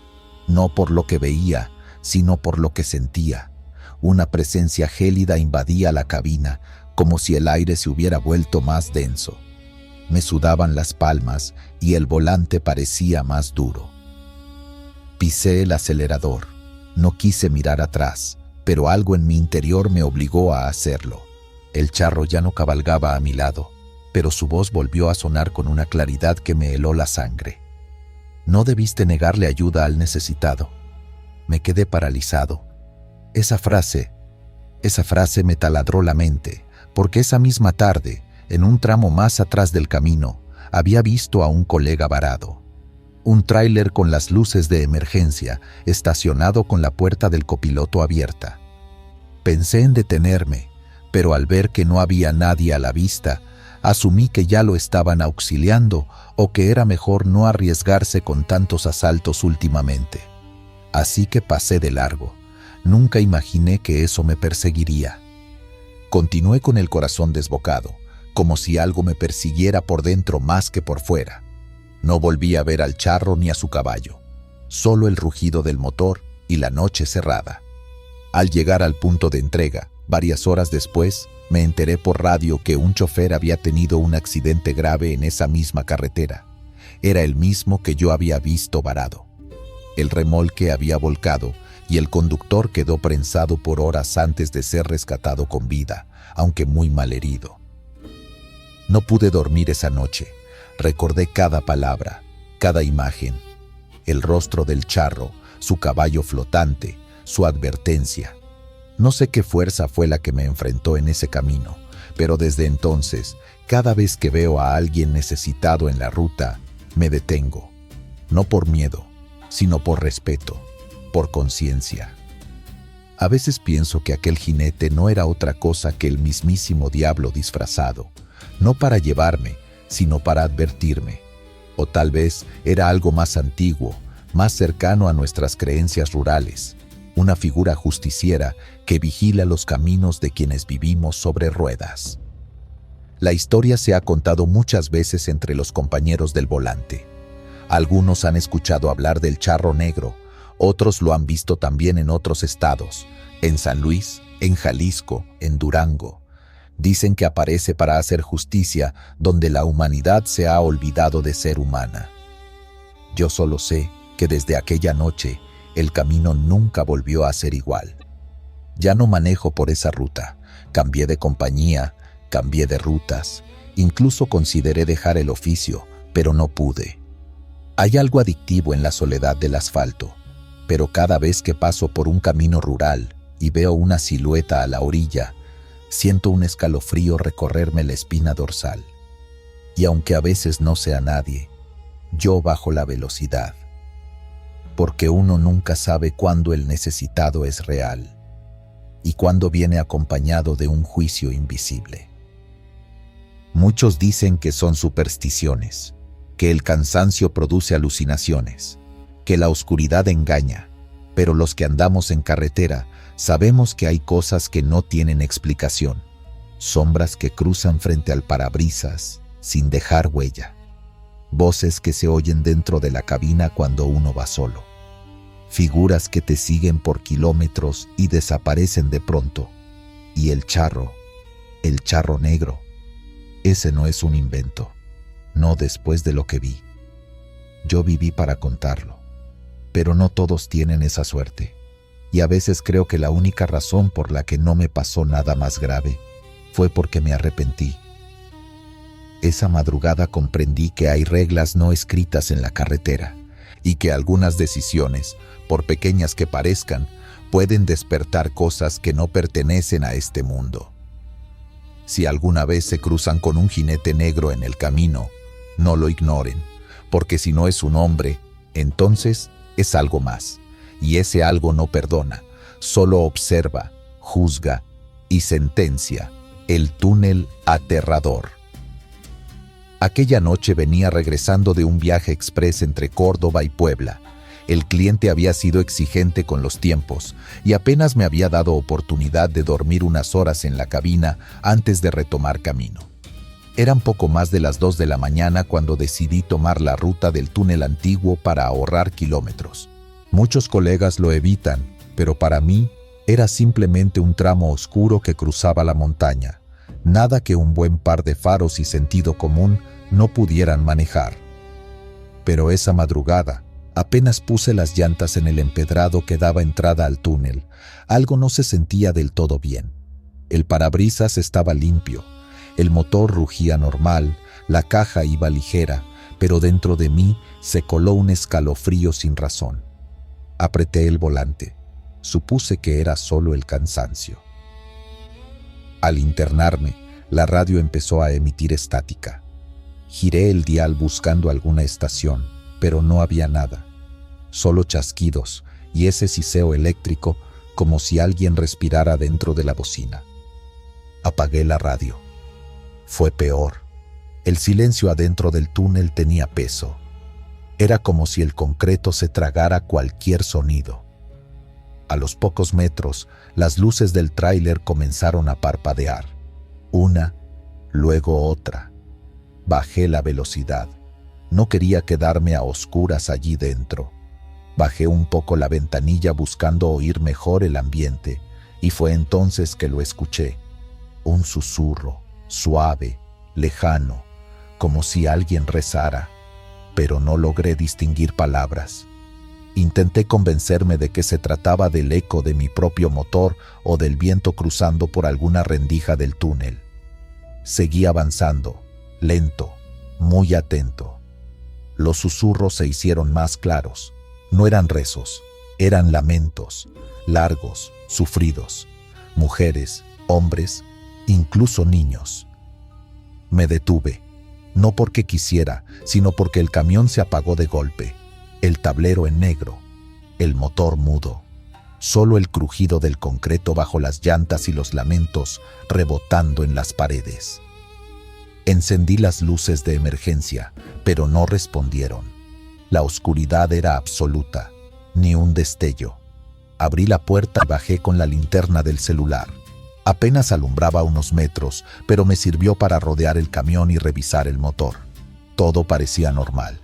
[SPEAKER 1] no por lo que veía, sino por lo que sentía. Una presencia gélida invadía la cabina, como si el aire se hubiera vuelto más denso. Me sudaban las palmas y el volante parecía más duro. Pisé el acelerador. No quise mirar atrás, pero algo en mi interior me obligó a hacerlo. El charro ya no cabalgaba a mi lado, pero su voz volvió a sonar con una claridad que me heló la sangre. No debiste negarle ayuda al necesitado. Me quedé paralizado. Esa frase me taladró la mente, porque esa misma tarde, en un tramo más atrás del camino, había visto a un colega varado. Un tráiler con las luces de emergencia, estacionado con la puerta del copiloto abierta. Pensé en detenerme, pero al ver que no había nadie a la vista, asumí que ya lo estaban auxiliando o que era mejor no arriesgarse con tantos asaltos últimamente. Así que pasé de largo. Nunca imaginé que eso me perseguiría. Continué con el corazón desbocado, como si algo me persiguiera por dentro más que por fuera. No volví a ver al charro ni a su caballo, solo el rugido del motor y la noche cerrada. Al llegar al punto de entrega, varias horas después, me enteré por radio que un chofer había tenido un accidente grave en esa misma carretera. Era el mismo que yo había visto varado. El remolque había volcado y el conductor quedó prensado por horas antes de ser rescatado con vida, aunque muy malherido. No pude dormir esa noche. Recordé cada palabra, cada imagen. El rostro del charro, su caballo flotante, su advertencia. No sé qué fuerza fue la que me enfrentó en ese camino, pero desde entonces, cada vez que veo a alguien necesitado en la ruta, me detengo. No por miedo, sino por respeto, por conciencia. A veces pienso que aquel jinete no era otra cosa que el mismísimo diablo disfrazado, no para llevarme, sino para advertirme. O tal vez era algo más antiguo, más cercano a nuestras creencias rurales, una figura justiciera que vigila los caminos de quienes vivimos sobre ruedas. La historia se ha contado muchas veces entre los compañeros del volante. Algunos han escuchado hablar del charro negro, otros lo han visto también en otros estados, en San Luis, en Jalisco, en Durango. Dicen que aparece para hacer justicia donde la humanidad se ha olvidado de ser humana. Yo solo sé que desde aquella noche el camino nunca volvió a ser igual. Ya no manejo por esa ruta, cambié de compañía, cambié de rutas, incluso consideré dejar el oficio, pero no pude. Hay algo adictivo en la soledad del asfalto, pero cada vez que paso por un camino rural y veo una silueta a la orilla, siento un escalofrío recorrerme la espina dorsal. Y aunque a veces no sea nadie, yo bajo la velocidad. Porque uno nunca sabe cuándo el necesitado es real y cuándo viene acompañado de un juicio invisible. Muchos dicen que son supersticiones, que el cansancio produce alucinaciones, que la oscuridad engaña, pero los que andamos en carretera sabemos que hay cosas que no tienen explicación, sombras que cruzan frente al parabrisas sin dejar huella, voces que se oyen dentro de la cabina cuando uno va solo, figuras que te siguen por kilómetros y desaparecen de pronto, y el charro negro, ese no es un invento, no después de lo que vi. Yo viví para contarlo, pero no todos tienen esa suerte. Y a veces creo que la única razón por la que no me pasó nada más grave fue porque me arrepentí. Esa madrugada comprendí que hay reglas no escritas en la carretera y que algunas decisiones, por pequeñas que parezcan, pueden despertar cosas que no pertenecen a este mundo. Si alguna vez se cruzan con un jinete negro en el camino, no lo ignoren, porque si no es un hombre, entonces es algo más. Y ese algo no perdona, solo observa, juzga y sentencia. El túnel aterrador. Aquella noche venía regresando de un viaje exprés entre Córdoba y Puebla. El cliente había sido exigente con los tiempos y apenas me había dado oportunidad de dormir unas horas en la cabina antes de retomar camino. Eran poco más de las 2 de la mañana cuando decidí tomar la ruta del túnel antiguo para ahorrar kilómetros. Muchos colegas lo evitan, pero para mí era simplemente un tramo oscuro que cruzaba la montaña, nada que un buen par de faros y sentido común no pudieran manejar. Pero esa madrugada, apenas puse las llantas en el empedrado que daba entrada al túnel, algo no se sentía del todo bien. El parabrisas estaba limpio, el motor rugía normal, la caja iba ligera, pero dentro de mí se coló un escalofrío sin razón. Apreté el volante. Supuse que era solo el cansancio. Al internarme, la radio empezó a emitir estática. Giré el dial buscando alguna estación, pero no había nada. Solo chasquidos y ese siseo eléctrico como si alguien respirara dentro de la bocina. Apagué la radio. Fue peor. El silencio adentro del túnel tenía peso. Era como si el concreto se tragara cualquier sonido. A los pocos metros, las luces del tráiler comenzaron a parpadear. Una, luego otra. Bajé la velocidad. No quería quedarme a oscuras allí dentro. Bajé un poco la ventanilla buscando oír mejor el ambiente, y fue entonces que lo escuché. Un susurro, suave, lejano, como si alguien rezara, pero no logré distinguir palabras. Intenté convencerme de que se trataba del eco de mi propio motor o del viento cruzando por alguna rendija del túnel. Seguí avanzando, lento, muy atento. Los susurros se hicieron más claros. No eran rezos, eran lamentos, largos, sufridos. Mujeres, hombres, incluso niños. Me detuve, no porque quisiera, sino porque el camión se apagó de golpe. El tablero en negro, el motor mudo, solo el crujido del concreto bajo las llantas y los lamentos rebotando en las paredes. Encendí las luces de emergencia, pero no respondieron. La oscuridad era absoluta, ni un destello. Abrí la puerta y bajé con la linterna del celular. Apenas alumbraba unos metros, pero me sirvió para rodear el camión y revisar el motor. Todo parecía normal.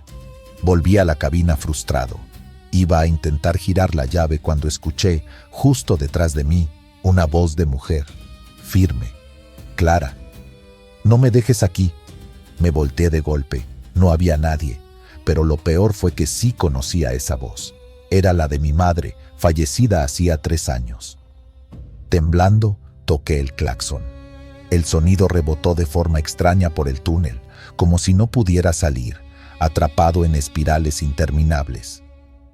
[SPEAKER 1] Volví a la cabina frustrado. Iba a intentar girar la llave cuando escuché, justo detrás de mí, una voz de mujer, firme, clara. «No me dejes aquí». Me volteé de golpe. No había nadie, pero lo peor fue que sí conocía esa voz. Era la de mi madre, fallecida hacía 3 años. Temblando, toqué el claxon. El sonido rebotó de forma extraña por el túnel, como si no pudiera salir, atrapado en espirales interminables.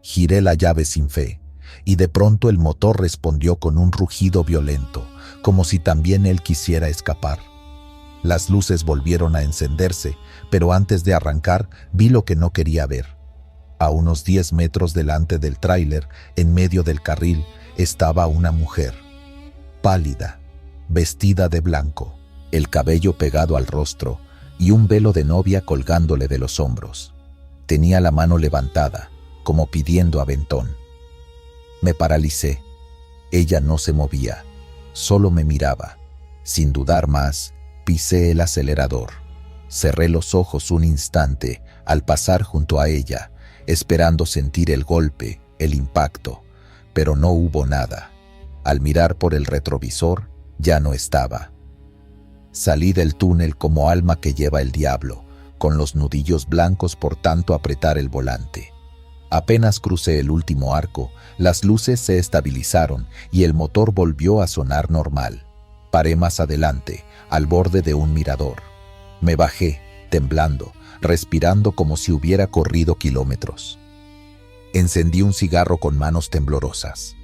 [SPEAKER 1] Giré la llave sin fe, y de pronto el motor respondió con un rugido violento, como si también él quisiera escapar. Las luces volvieron a encenderse, pero antes de arrancar vi lo que no quería ver. A unos 10 metros delante del tráiler, en medio del carril, estaba una mujer, pálida, vestida de blanco, el cabello pegado al rostro y un velo de novia colgándole de los hombros. Tenía la mano levantada, como pidiendo aventón. Me paralicé. Ella no se movía, solo me miraba. Sin dudar más, pisé el acelerador. Cerré los ojos un instante al pasar junto a ella, esperando sentir el golpe, el impacto, pero no hubo nada. Al mirar por el retrovisor, ya no estaba. Salí del túnel como alma que lleva el diablo, con los nudillos blancos por tanto apretar el volante. Apenas crucé el último arco, las luces se estabilizaron y el motor volvió a sonar normal. Paré más adelante, al borde de un mirador. Me bajé, temblando, respirando como si hubiera corrido kilómetros. Encendí un cigarro con manos temblorosas.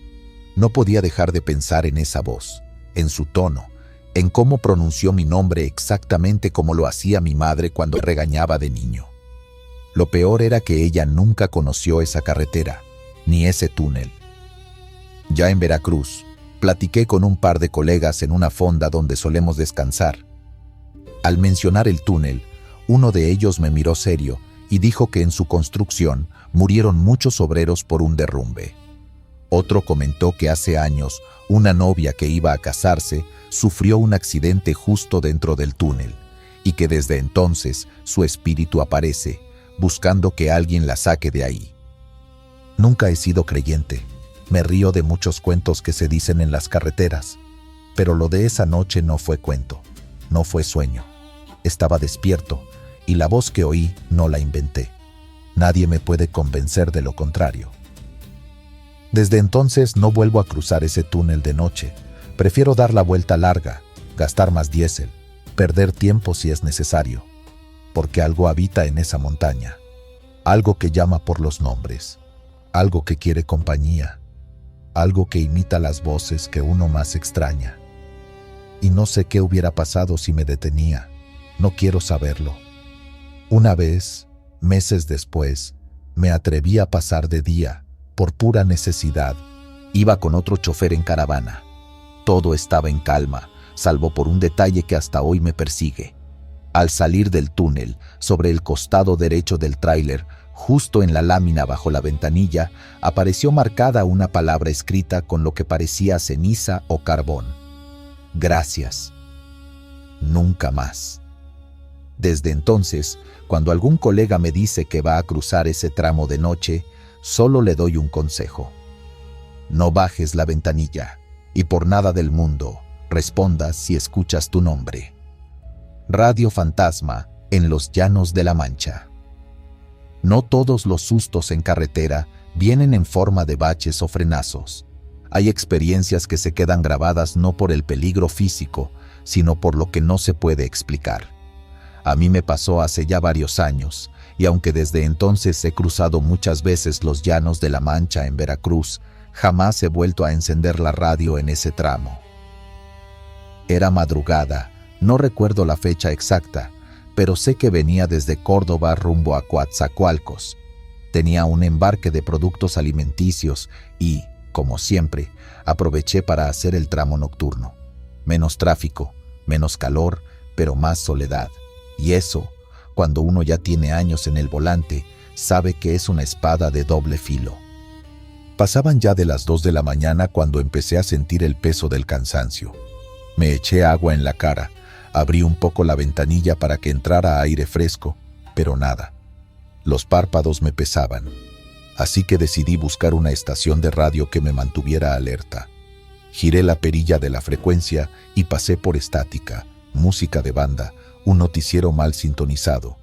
[SPEAKER 1] No podía dejar de pensar en esa voz, en su tono, en cómo pronunció mi nombre exactamente como lo hacía mi madre cuando regañaba de niño. Lo peor era que ella nunca conoció esa carretera, ni ese túnel. Ya en Veracruz, platiqué con un par de colegas en una fonda donde solemos descansar. Al mencionar el túnel, uno de ellos me miró serio y dijo que en su construcción murieron muchos obreros por un derrumbe. Otro comentó que hace años una novia que iba a casarse sufrió un accidente justo dentro del túnel y que desde entonces su espíritu aparece buscando que alguien la saque de ahí. Nunca he sido creyente. Me río de muchos cuentos que se dicen en las carreteras, pero lo de esa noche no fue cuento, no fue sueño. Estaba despierto y la voz que oí no la inventé. Nadie me puede convencer de lo contrario. Desde entonces no vuelvo a cruzar ese túnel de noche. Prefiero dar la vuelta larga, gastar más diésel, perder tiempo si es necesario, porque algo habita en esa montaña, algo que llama por los nombres, algo que quiere compañía, algo que imita las voces que uno más extraña. Y no sé qué hubiera pasado si me detenía, no quiero saberlo. Una vez, meses después, me atreví a pasar de día, por pura necesidad. Iba con otro chofer en caravana. Todo estaba en calma, salvo por un detalle que hasta hoy me persigue. Al salir del túnel, sobre el costado derecho del tráiler, justo en la lámina bajo la ventanilla, apareció marcada una palabra escrita con lo que parecía ceniza o carbón. Gracias. Nunca más. Desde entonces, cuando algún colega me dice que va a cruzar ese tramo de noche, solo le doy un consejo. No bajes la ventanilla y por nada del mundo respondas si escuchas tu nombre. Radio Fantasma en los Llanos de la Mancha. No todos los sustos en carretera vienen en forma de baches o frenazos. Hay experiencias que se quedan grabadas no por el peligro físico, sino por lo que no se puede explicar. A mí me pasó hace ya varios años, y aunque desde entonces he cruzado muchas veces los Llanos de la Mancha en Veracruz, jamás he vuelto a encender la radio en ese tramo. Era madrugada, no recuerdo la fecha exacta, pero sé que venía desde Córdoba rumbo a Coatzacoalcos. Tenía un embarque de productos alimenticios y, como siempre, aproveché para hacer el tramo nocturno. Menos tráfico, menos calor, pero más soledad. Y eso, cuando uno ya tiene años en el volante, sabe que es una espada de doble filo. Pasaban ya de las 2 de la mañana cuando empecé a sentir el peso del cansancio. Me eché agua en la cara, abrí un poco la ventanilla para que entrara aire fresco, pero nada. Los párpados me pesaban, así que decidí buscar una estación de radio que me mantuviera alerta. Giré la perilla de la frecuencia y pasé por estática, música de banda, un noticiero mal sintonizado,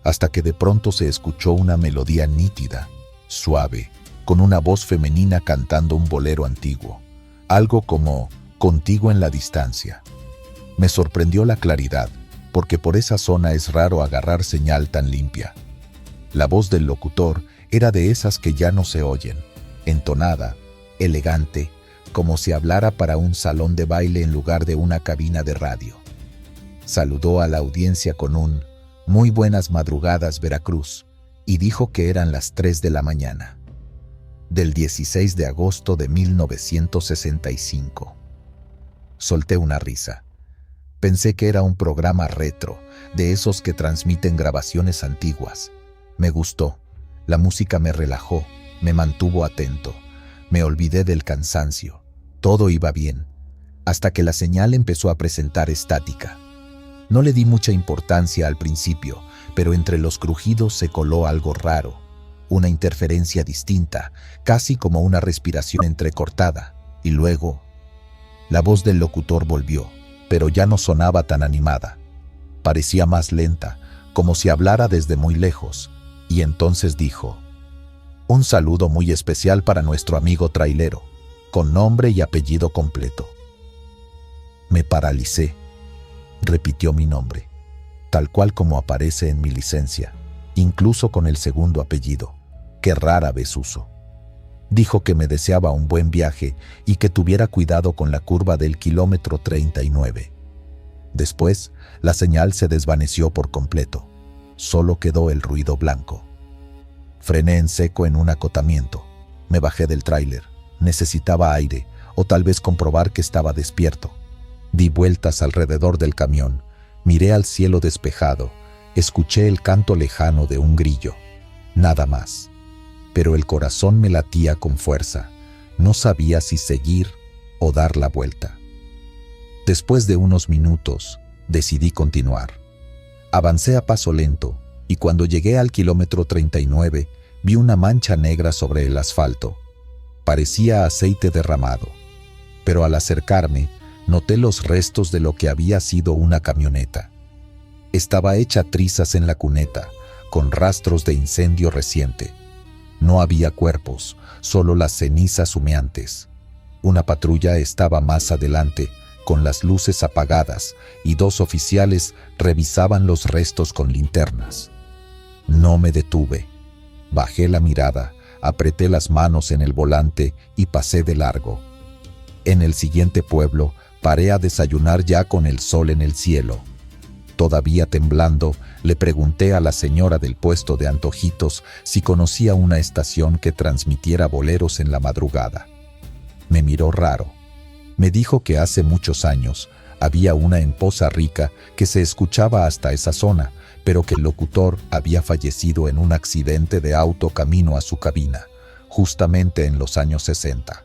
[SPEAKER 1] hasta que de pronto se escuchó una melodía nítida, suave, con una voz femenina cantando un bolero antiguo, algo como Contigo en la distancia. Me sorprendió la claridad, porque por esa zona es raro agarrar señal tan limpia. La voz del locutor era de esas que ya no se oyen, entonada, elegante, como si hablara para un salón de baile en lugar de una cabina de radio. Saludó a la audiencia con un «Muy buenas madrugadas, Veracruz», y dijo que eran las 3 de la mañana. Del 16 de agosto de 1965. Solté una risa. Pensé que era un programa retro, de esos que transmiten grabaciones antiguas. Me gustó. La música me relajó, me mantuvo atento. Me olvidé del cansancio. Todo iba bien, hasta que la señal empezó a presentar estática. No le di mucha importancia al principio, pero entre los crujidos se coló algo raro, una interferencia distinta, casi como una respiración entrecortada, y luego la voz del locutor volvió, pero ya no sonaba tan animada. Parecía más lenta, como si hablara desde muy lejos, y entonces dijo: «Un saludo muy especial para nuestro amigo trailero, con nombre y apellido completo». Me paralicé. Repitió mi nombre, tal cual como aparece en mi licencia, incluso con el segundo apellido, que rara vez uso. Dijo que me deseaba un buen viaje y que tuviera cuidado con la curva del kilómetro 39. Después, la señal se desvaneció por completo. Solo quedó el ruido blanco. Frené en seco en un acotamiento. Me bajé del tráiler. Necesitaba aire, o tal vez comprobar que estaba despierto. Di vueltas alrededor del camión. Miré al cielo despejado. Escuché el canto lejano de un grillo. Nada más. pero el corazón me latía con fuerza. No sabía si seguir o dar la vuelta. Después de unos minutos, decidí continuar. Avancé a paso lento y cuando llegué al kilómetro 39, vi una mancha negra sobre el asfalto. Parecía aceite derramado, pero al acercarme, noté los restos de lo que había sido una camioneta. Estaba hecha trizas en la cuneta, con rastros de incendio reciente. No había cuerpos, solo las cenizas humeantes. Una patrulla estaba más adelante, con las luces apagadas, y 2 oficiales revisaban los restos con linternas. No me detuve. Bajé la mirada, apreté las manos en el volante y pasé de largo. En el siguiente pueblo, paré a desayunar ya con el sol en el cielo. Todavía temblando, le pregunté a la señora del puesto de antojitos si conocía una estación que transmitiera boleros en la madrugada. Me miró raro. Me dijo que hace muchos años había una en Poza Rica que se escuchaba hasta esa zona, pero que el locutor había fallecido en un accidente de auto camino a su cabina, justamente en los años 60.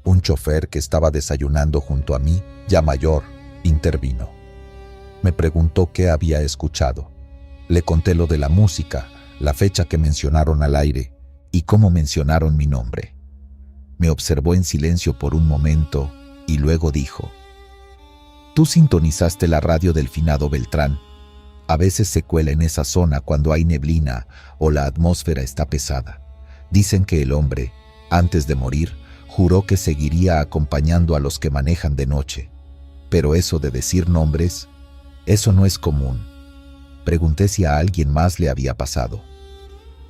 [SPEAKER 1] Un chofer que estaba desayunando junto a mí, ya mayor, intervino. Me preguntó qué había escuchado. Le conté lo de la música, la fecha que mencionaron al aire y cómo mencionaron mi nombre. Me observó en silencio por un momento y luego dijo: «Tú sintonizaste la radio del finado Beltrán. A veces se cuela en esa zona cuando hay neblina o la atmósfera está pesada. Dicen que el hombre, antes de morir, juró que seguiría acompañando a los que manejan de noche. Pero eso de decir nombres, eso no es común». Pregunté si a alguien más le había pasado.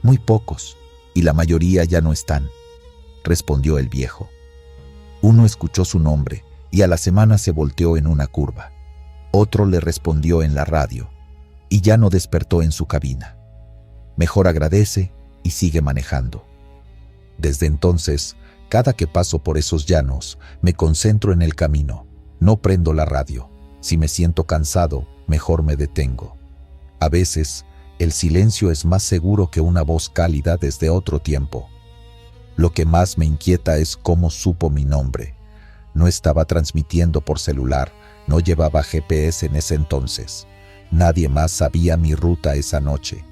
[SPEAKER 1] «Muy pocos, y la mayoría ya no están», respondió el viejo. Uno escuchó su nombre y a la semana se volteó en una curva. Otro le respondió en la radio y ya no despertó en su cabina. Mejor agradece y sigue manejando. Desde entonces, cada que paso por esos llanos, me concentro en el camino. No prendo la radio. Si me siento cansado, mejor me detengo. A veces, el silencio es más seguro que una voz cálida desde otro tiempo. Lo que más me inquieta es cómo supo mi nombre. No estaba transmitiendo por celular, no llevaba GPS en ese entonces. Nadie más sabía mi ruta esa noche.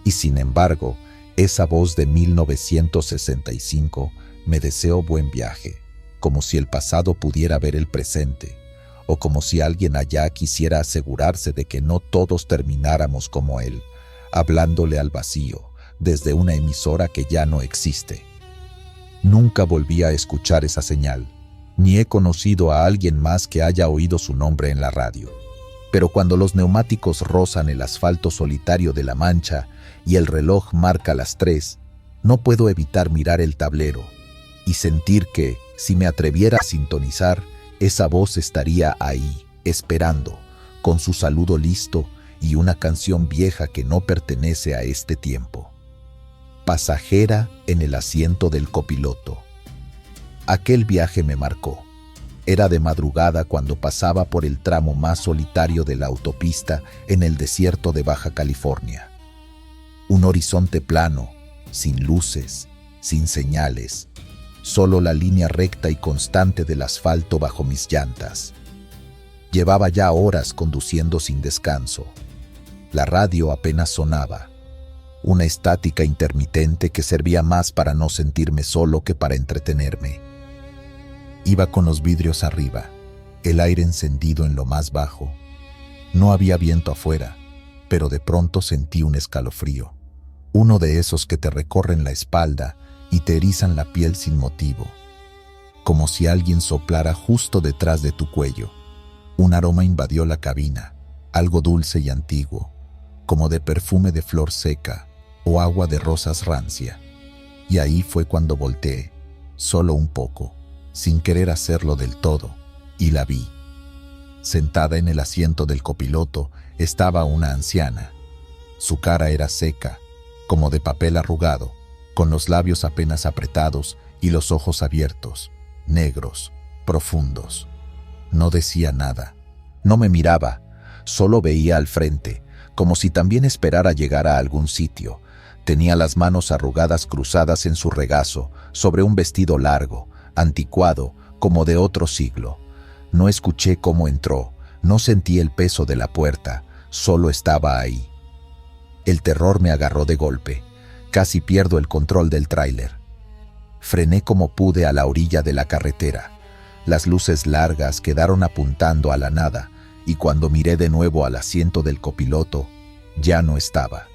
[SPEAKER 1] Y sin embargo, esa voz de 1965 me deseó buen viaje, como si el pasado pudiera ver el presente, o como si alguien allá quisiera asegurarse de que no todos termináramos como él, hablándole al vacío, desde una emisora que ya no existe. Nunca volví a escuchar esa señal, ni he conocido a alguien más que haya oído su nombre en la radio. Pero cuando los neumáticos rozan el asfalto solitario de La Mancha y el reloj marca las 3, no puedo evitar mirar el tablero y sentir que, si me atreviera a sintonizar, esa voz estaría ahí, esperando, con su saludo listo y una canción vieja que no pertenece a este tiempo. Pasajera en el asiento del copiloto. Aquel viaje me marcó. Era de madrugada cuando pasaba por el tramo más solitario de la autopista en el desierto de Baja California. Un horizonte plano, sin luces, sin señales, solo la línea recta y constante del asfalto bajo mis llantas. Llevaba ya horas conduciendo sin descanso. La radio apenas sonaba. Una estática intermitente que servía más para no sentirme solo que para entretenerme. Iba con los vidrios arriba, el aire encendido en lo más bajo. No había viento afuera, pero de pronto sentí un escalofrío, uno de esos que te recorren la espalda y te erizan la piel sin motivo, como si alguien soplara justo detrás de tu cuello. Un aroma invadió la cabina, algo dulce y antiguo, como de perfume de flor seca o agua de rosas rancia. Y ahí fue cuando volteé, solo un poco, sin querer hacerlo del todo, y la vi. Sentada en el asiento del copiloto estaba una anciana. Su cara era seca, como de papel arrugado, con los labios apenas apretados y los ojos abiertos, negros, profundos. No decía nada, no me miraba, solo veía al frente, como si también esperara llegar a algún sitio. Tenía las manos arrugadas cruzadas en su regazo, sobre un vestido largo, anticuado, como de otro siglo. No escuché cómo entró, no sentí el peso de la puerta, solo estaba ahí. El terror me agarró de golpe. Casi pierdo el control del tráiler. Frené como pude a la orilla de la carretera. Las luces largas quedaron apuntando a la nada, y cuando miré de nuevo al asiento del copiloto, ya no estaba.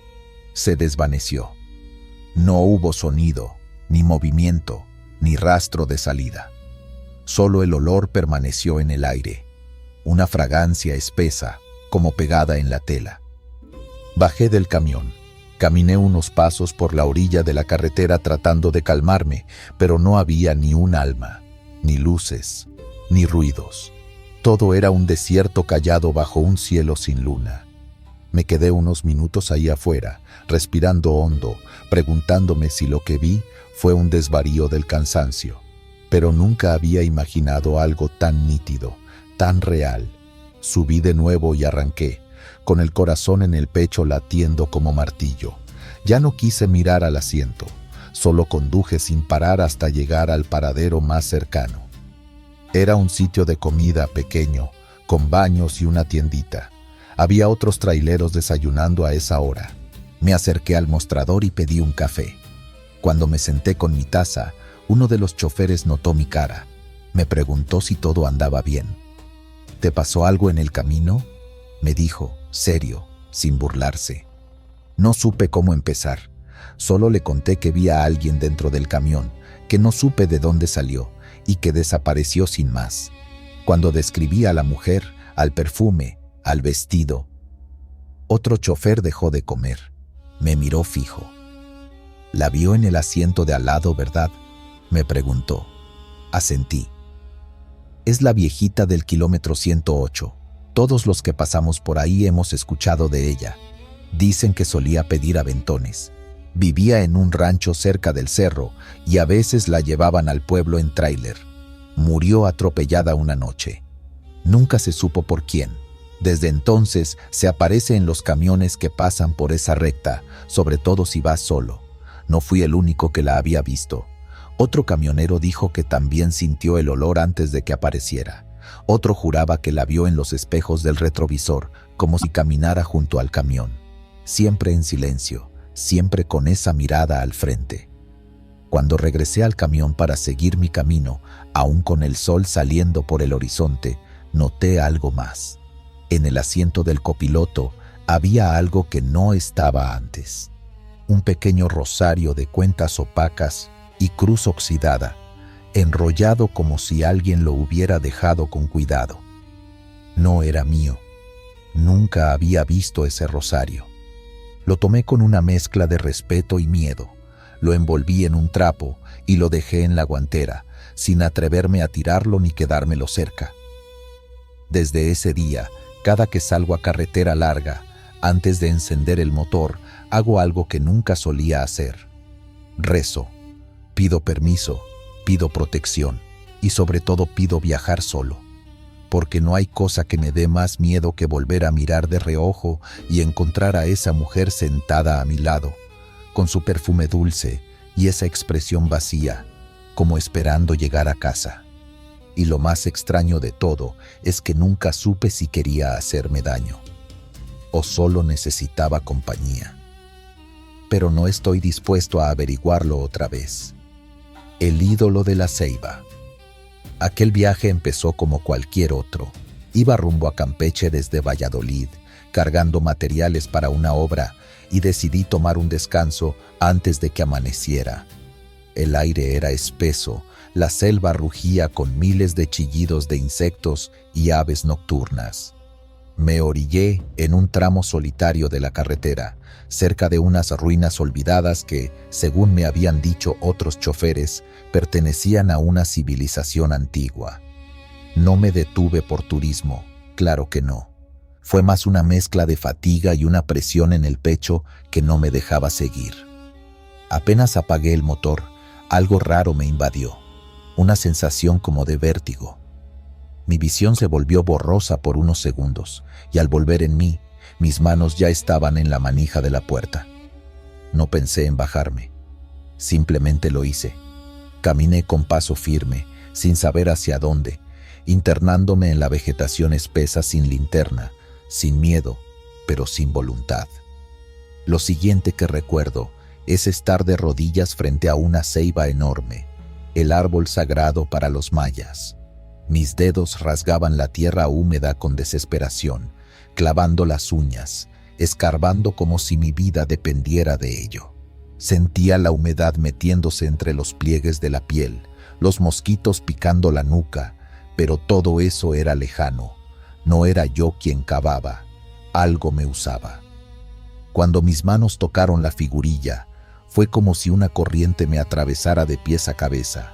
[SPEAKER 1] Se desvaneció. No hubo sonido, ni movimiento, ni rastro de salida. Solo el olor permaneció en el aire, una fragancia espesa, como pegada en la tela. Bajé del camión. Caminé unos pasos por la orilla de la carretera tratando de calmarme, pero no había ni un alma, ni luces, ni ruidos. Todo era un desierto callado bajo un cielo sin luna. Me quedé unos minutos ahí afuera, respirando hondo, preguntándome si lo que vi fue un desvarío del cansancio. Pero nunca había imaginado algo tan nítido, tan real. Subí de nuevo y arranqué, con el corazón en el pecho latiendo como martillo. Ya no quise mirar al asiento, solo conduje sin parar hasta llegar al paradero más cercano. Era un sitio de comida pequeño, con baños y una tiendita. Había otros traileros desayunando a esa hora. Me acerqué al mostrador y pedí un café. Cuando me senté con mi taza, uno de los choferes notó mi cara. Me preguntó si todo andaba bien. ¿Te pasó algo en el camino?, me dijo, serio, sin burlarse. No supe cómo empezar. Solo le conté que vi a alguien dentro del camión, que no supe de dónde salió y que desapareció sin más. Cuando describí a la mujer, al perfume, al vestido. Otro chofer dejó de comer. Me miró fijo. «¿La vio en el asiento de al lado, verdad?», me preguntó. Asentí. «Es la viejita del kilómetro 108. Todos los que pasamos por ahí hemos escuchado de ella. Dicen que solía pedir aventones. Vivía en un rancho cerca del cerro y a veces la llevaban al pueblo en tráiler. Murió atropellada una noche. Nunca se supo por quién. Desde entonces se aparece en los camiones que pasan por esa recta, sobre todo si vas solo. No fui el único que la había visto. Otro camionero dijo que también sintió el olor antes de que apareciera. Otro juraba que la vio en los espejos del retrovisor, como si caminara junto al camión. Siempre en silencio, siempre con esa mirada al frente. Cuando regresé al camión para seguir mi camino, aún con el sol saliendo por el horizonte, noté algo más. En el asiento del copiloto había algo que no estaba antes. Un pequeño rosario de cuentas opacas y cruz oxidada, enrollado como si alguien lo hubiera dejado con cuidado. No era mío. Nunca había visto ese rosario. Lo tomé con una mezcla de respeto y miedo. Lo envolví en un trapo y lo dejé en la guantera, sin atreverme a tirarlo ni quedármelo cerca. Desde ese día, cada que salgo a carretera larga, antes de encender el motor, hago algo que nunca solía hacer. Rezo, pido permiso, pido protección y sobre todo pido viajar solo, porque no hay cosa que me dé más miedo que volver a mirar de reojo y encontrar a esa mujer sentada a mi lado, con su perfume dulce y esa expresión vacía, como esperando llegar a casa. Y lo más extraño de todo es que nunca supe si quería hacerme daño o solo necesitaba compañía. Pero no estoy dispuesto a averiguarlo otra vez. El ídolo de la Ceiba. Aquel viaje empezó como cualquier otro. Iba rumbo a Campeche desde Valladolid, cargando materiales para una obra, y decidí tomar un descanso antes de que amaneciera. El aire era espeso, la selva rugía con miles de chillidos de insectos y aves nocturnas. Me orillé en un tramo solitario de la carretera, cerca de unas ruinas olvidadas que, según me habían dicho otros choferes, pertenecían a una civilización antigua. No me detuve por turismo, claro que no. Fue más una mezcla de fatiga y una presión en el pecho que no me dejaba seguir. Apenas apagué el motor, algo raro me invadió, una sensación como de vértigo. Mi visión se volvió borrosa por unos segundos, y al volver en mí, mis manos ya estaban en la manija de la puerta. No pensé en bajarme. Simplemente lo hice. Caminé con paso firme, sin saber hacia dónde, internándome en la vegetación espesa sin linterna, sin miedo, pero sin voluntad. Lo siguiente que recuerdo es estar de rodillas frente a una ceiba enorme, el árbol sagrado para los mayas. Mis dedos rasgaban la tierra húmeda con desesperación, clavando las uñas, escarbando como si mi vida dependiera de ello. Sentía la humedad metiéndose entre los pliegues de la piel, los mosquitos picando la nuca, pero todo eso era lejano. No era yo quien cavaba, algo me usaba. Cuando mis manos tocaron la figurilla, fue como si una corriente me atravesara de pies a cabeza.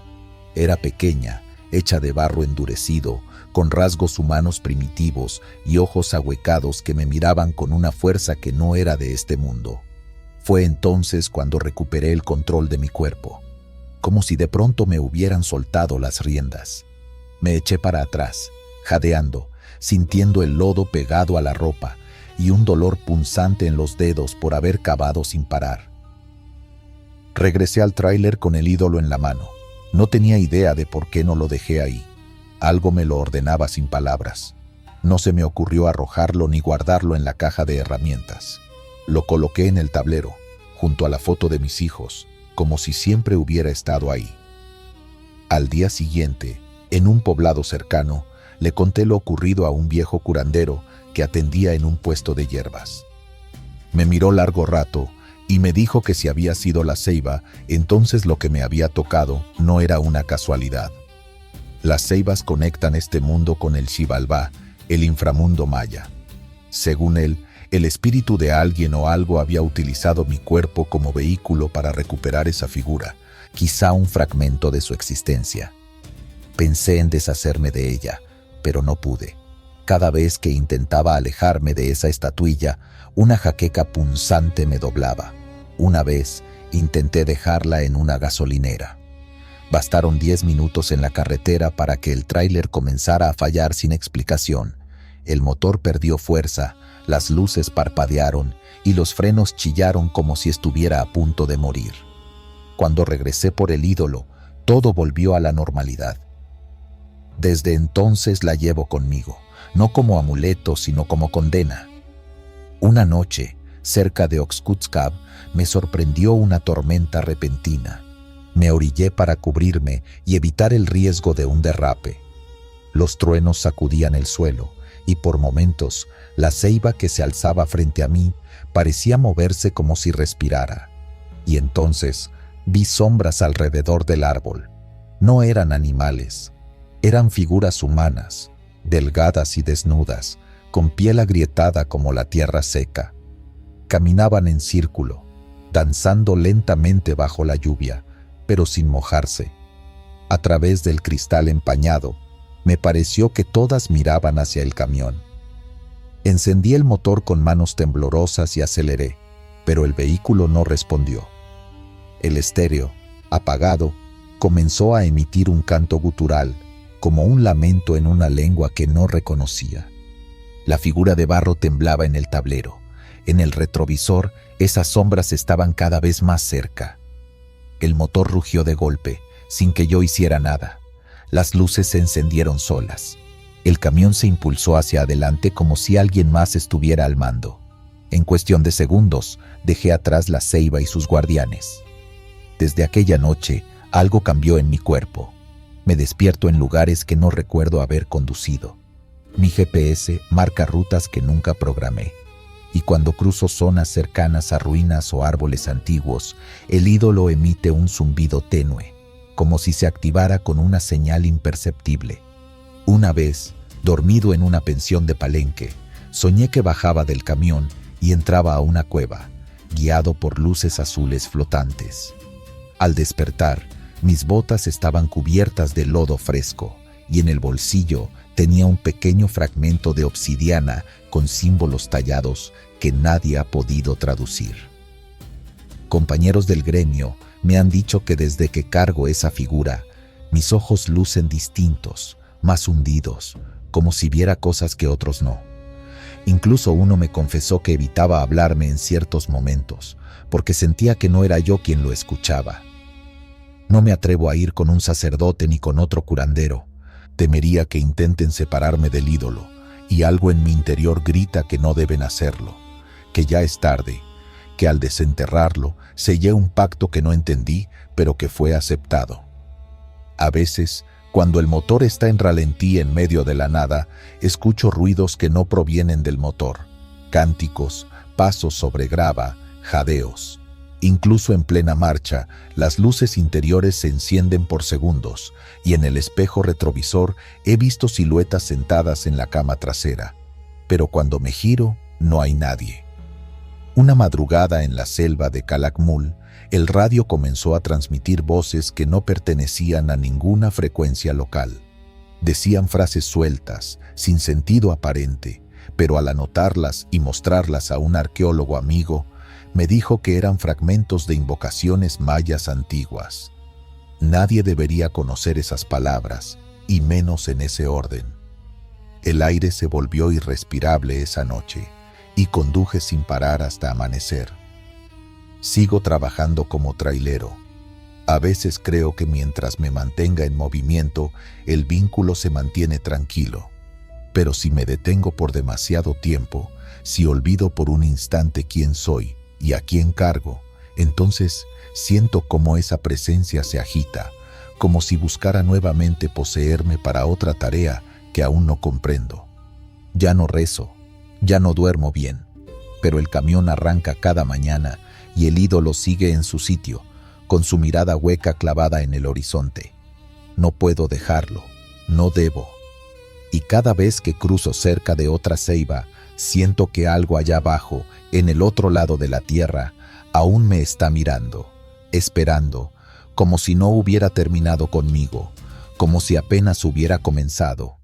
[SPEAKER 1] Era pequeña, hecha de barro endurecido, con rasgos humanos primitivos y ojos ahuecados que me miraban con una fuerza que no era de este mundo. Fue entonces cuando recuperé el control de mi cuerpo, como si de pronto me hubieran soltado las riendas. Me eché para atrás, jadeando, sintiendo el lodo pegado a la ropa y un dolor punzante en los dedos por haber cavado sin parar. Regresé al tráiler con el ídolo en la mano. No tenía idea de por qué no lo dejé ahí. Algo me lo ordenaba sin palabras. No se me ocurrió arrojarlo ni guardarlo en la caja de herramientas. Lo coloqué en el tablero, junto a la foto de mis hijos, como si siempre hubiera estado ahí. Al día siguiente, en un poblado cercano, le conté lo ocurrido a un viejo curandero que atendía en un puesto de hierbas. Me miró largo rato y me dijo que si había sido la ceiba, entonces lo que me había tocado no era una casualidad. Las ceibas conectan este mundo con el Xibalbá, el inframundo maya. Según él, el espíritu de alguien o algo había utilizado mi cuerpo como vehículo para recuperar esa figura, quizá un fragmento de su existencia. Pensé en deshacerme de ella, pero no pude. Cada vez que intentaba alejarme de esa estatuilla, una jaqueca punzante me doblaba. Una vez intenté dejarla en una gasolinera. Bastaron 10 minutos en la carretera para que el tráiler comenzara a fallar sin explicación. El motor perdió fuerza, las luces parpadearon y los frenos chillaron como si estuviera a punto de morir. Cuando regresé por el ídolo, todo volvió a la normalidad. Desde entonces la llevo conmigo, no como amuleto, sino como condena. Una noche, cerca de Oxkutzcab, me sorprendió una tormenta repentina. Me orillé para cubrirme y evitar el riesgo de un derrape. Los truenos sacudían el suelo y por momentos la ceiba que se alzaba frente a mí parecía moverse como si respirara. Y entonces vi sombras alrededor del árbol. No eran animales, eran figuras humanas, delgadas y desnudas, con piel agrietada como la tierra seca. Caminaban en círculo, danzando lentamente bajo la lluvia, pero sin mojarse. A través del cristal empañado, me pareció que todas miraban hacia el camión. Encendí el motor con manos temblorosas y aceleré, pero el vehículo no respondió. El estéreo, apagado, comenzó a emitir un canto gutural, como un lamento en una lengua que no reconocía. La figura de barro temblaba en el tablero. En el retrovisor, esas sombras estaban cada vez más cerca. El motor rugió de golpe, sin que yo hiciera nada. Las luces se encendieron solas. El camión se impulsó hacia adelante como si alguien más estuviera al mando. En cuestión de segundos, dejé atrás la ceiba y sus guardianes. Desde aquella noche, algo cambió en mi cuerpo. Me despierto en lugares que no recuerdo haber conducido. Mi GPS marca rutas que nunca programé. Y cuando cruzo zonas cercanas a ruinas o árboles antiguos, el ídolo emite un zumbido tenue, como si se activara con una señal imperceptible. Una vez, dormido en una pensión de Palenque, soñé que bajaba del camión y entraba a una cueva, guiado por luces azules flotantes. Al despertar, mis botas estaban cubiertas de lodo fresco y en el bolsillo tenía un pequeño fragmento de obsidiana con símbolos tallados que nadie ha podido traducir. Compañeros del gremio me han dicho que desde que cargo esa figura, mis ojos lucen distintos, más hundidos, como si viera cosas que otros no. Incluso uno me confesó que evitaba hablarme en ciertos momentos, porque sentía que no era yo quien lo escuchaba. No me atrevo a ir con un sacerdote ni con otro curandero. Temería que intenten separarme del ídolo, y algo en mi interior grita que no deben hacerlo, que ya es tarde, que al desenterrarlo sellé un pacto que no entendí, pero que fue aceptado. A veces, cuando el motor está en ralentí en medio de la nada, escucho ruidos que no provienen del motor, cánticos, pasos sobre grava, jadeos. Incluso en plena marcha, las luces interiores se encienden por segundos, y en el espejo retrovisor he visto siluetas sentadas en la cama trasera. Pero cuando me giro, no hay nadie. Una madrugada en la selva de Calakmul, el radio comenzó a transmitir voces que no pertenecían a ninguna frecuencia local. Decían frases sueltas, sin sentido aparente, pero al anotarlas y mostrarlas a un arqueólogo amigo, me dijo que eran fragmentos de invocaciones mayas antiguas. Nadie debería conocer esas palabras, y menos en ese orden. El aire se volvió irrespirable esa noche, y conduje sin parar hasta amanecer. Sigo trabajando como trailero. A veces creo que mientras me mantenga en movimiento, el vínculo se mantiene tranquilo. Pero si me detengo por demasiado tiempo, si olvido por un instante quién soy y a quién cargo, entonces siento cómo esa presencia se agita, como si buscara nuevamente poseerme para otra tarea que aún no comprendo. Ya no rezo, ya no duermo bien, pero el camión arranca cada mañana y el ídolo sigue en su sitio, con su mirada hueca clavada en el horizonte. No puedo dejarlo, no debo. Y cada vez que cruzo cerca de otra ceiba, siento que algo allá abajo, en el otro lado de la tierra, aún me está mirando, esperando, como si no hubiera terminado conmigo, como si apenas hubiera comenzado.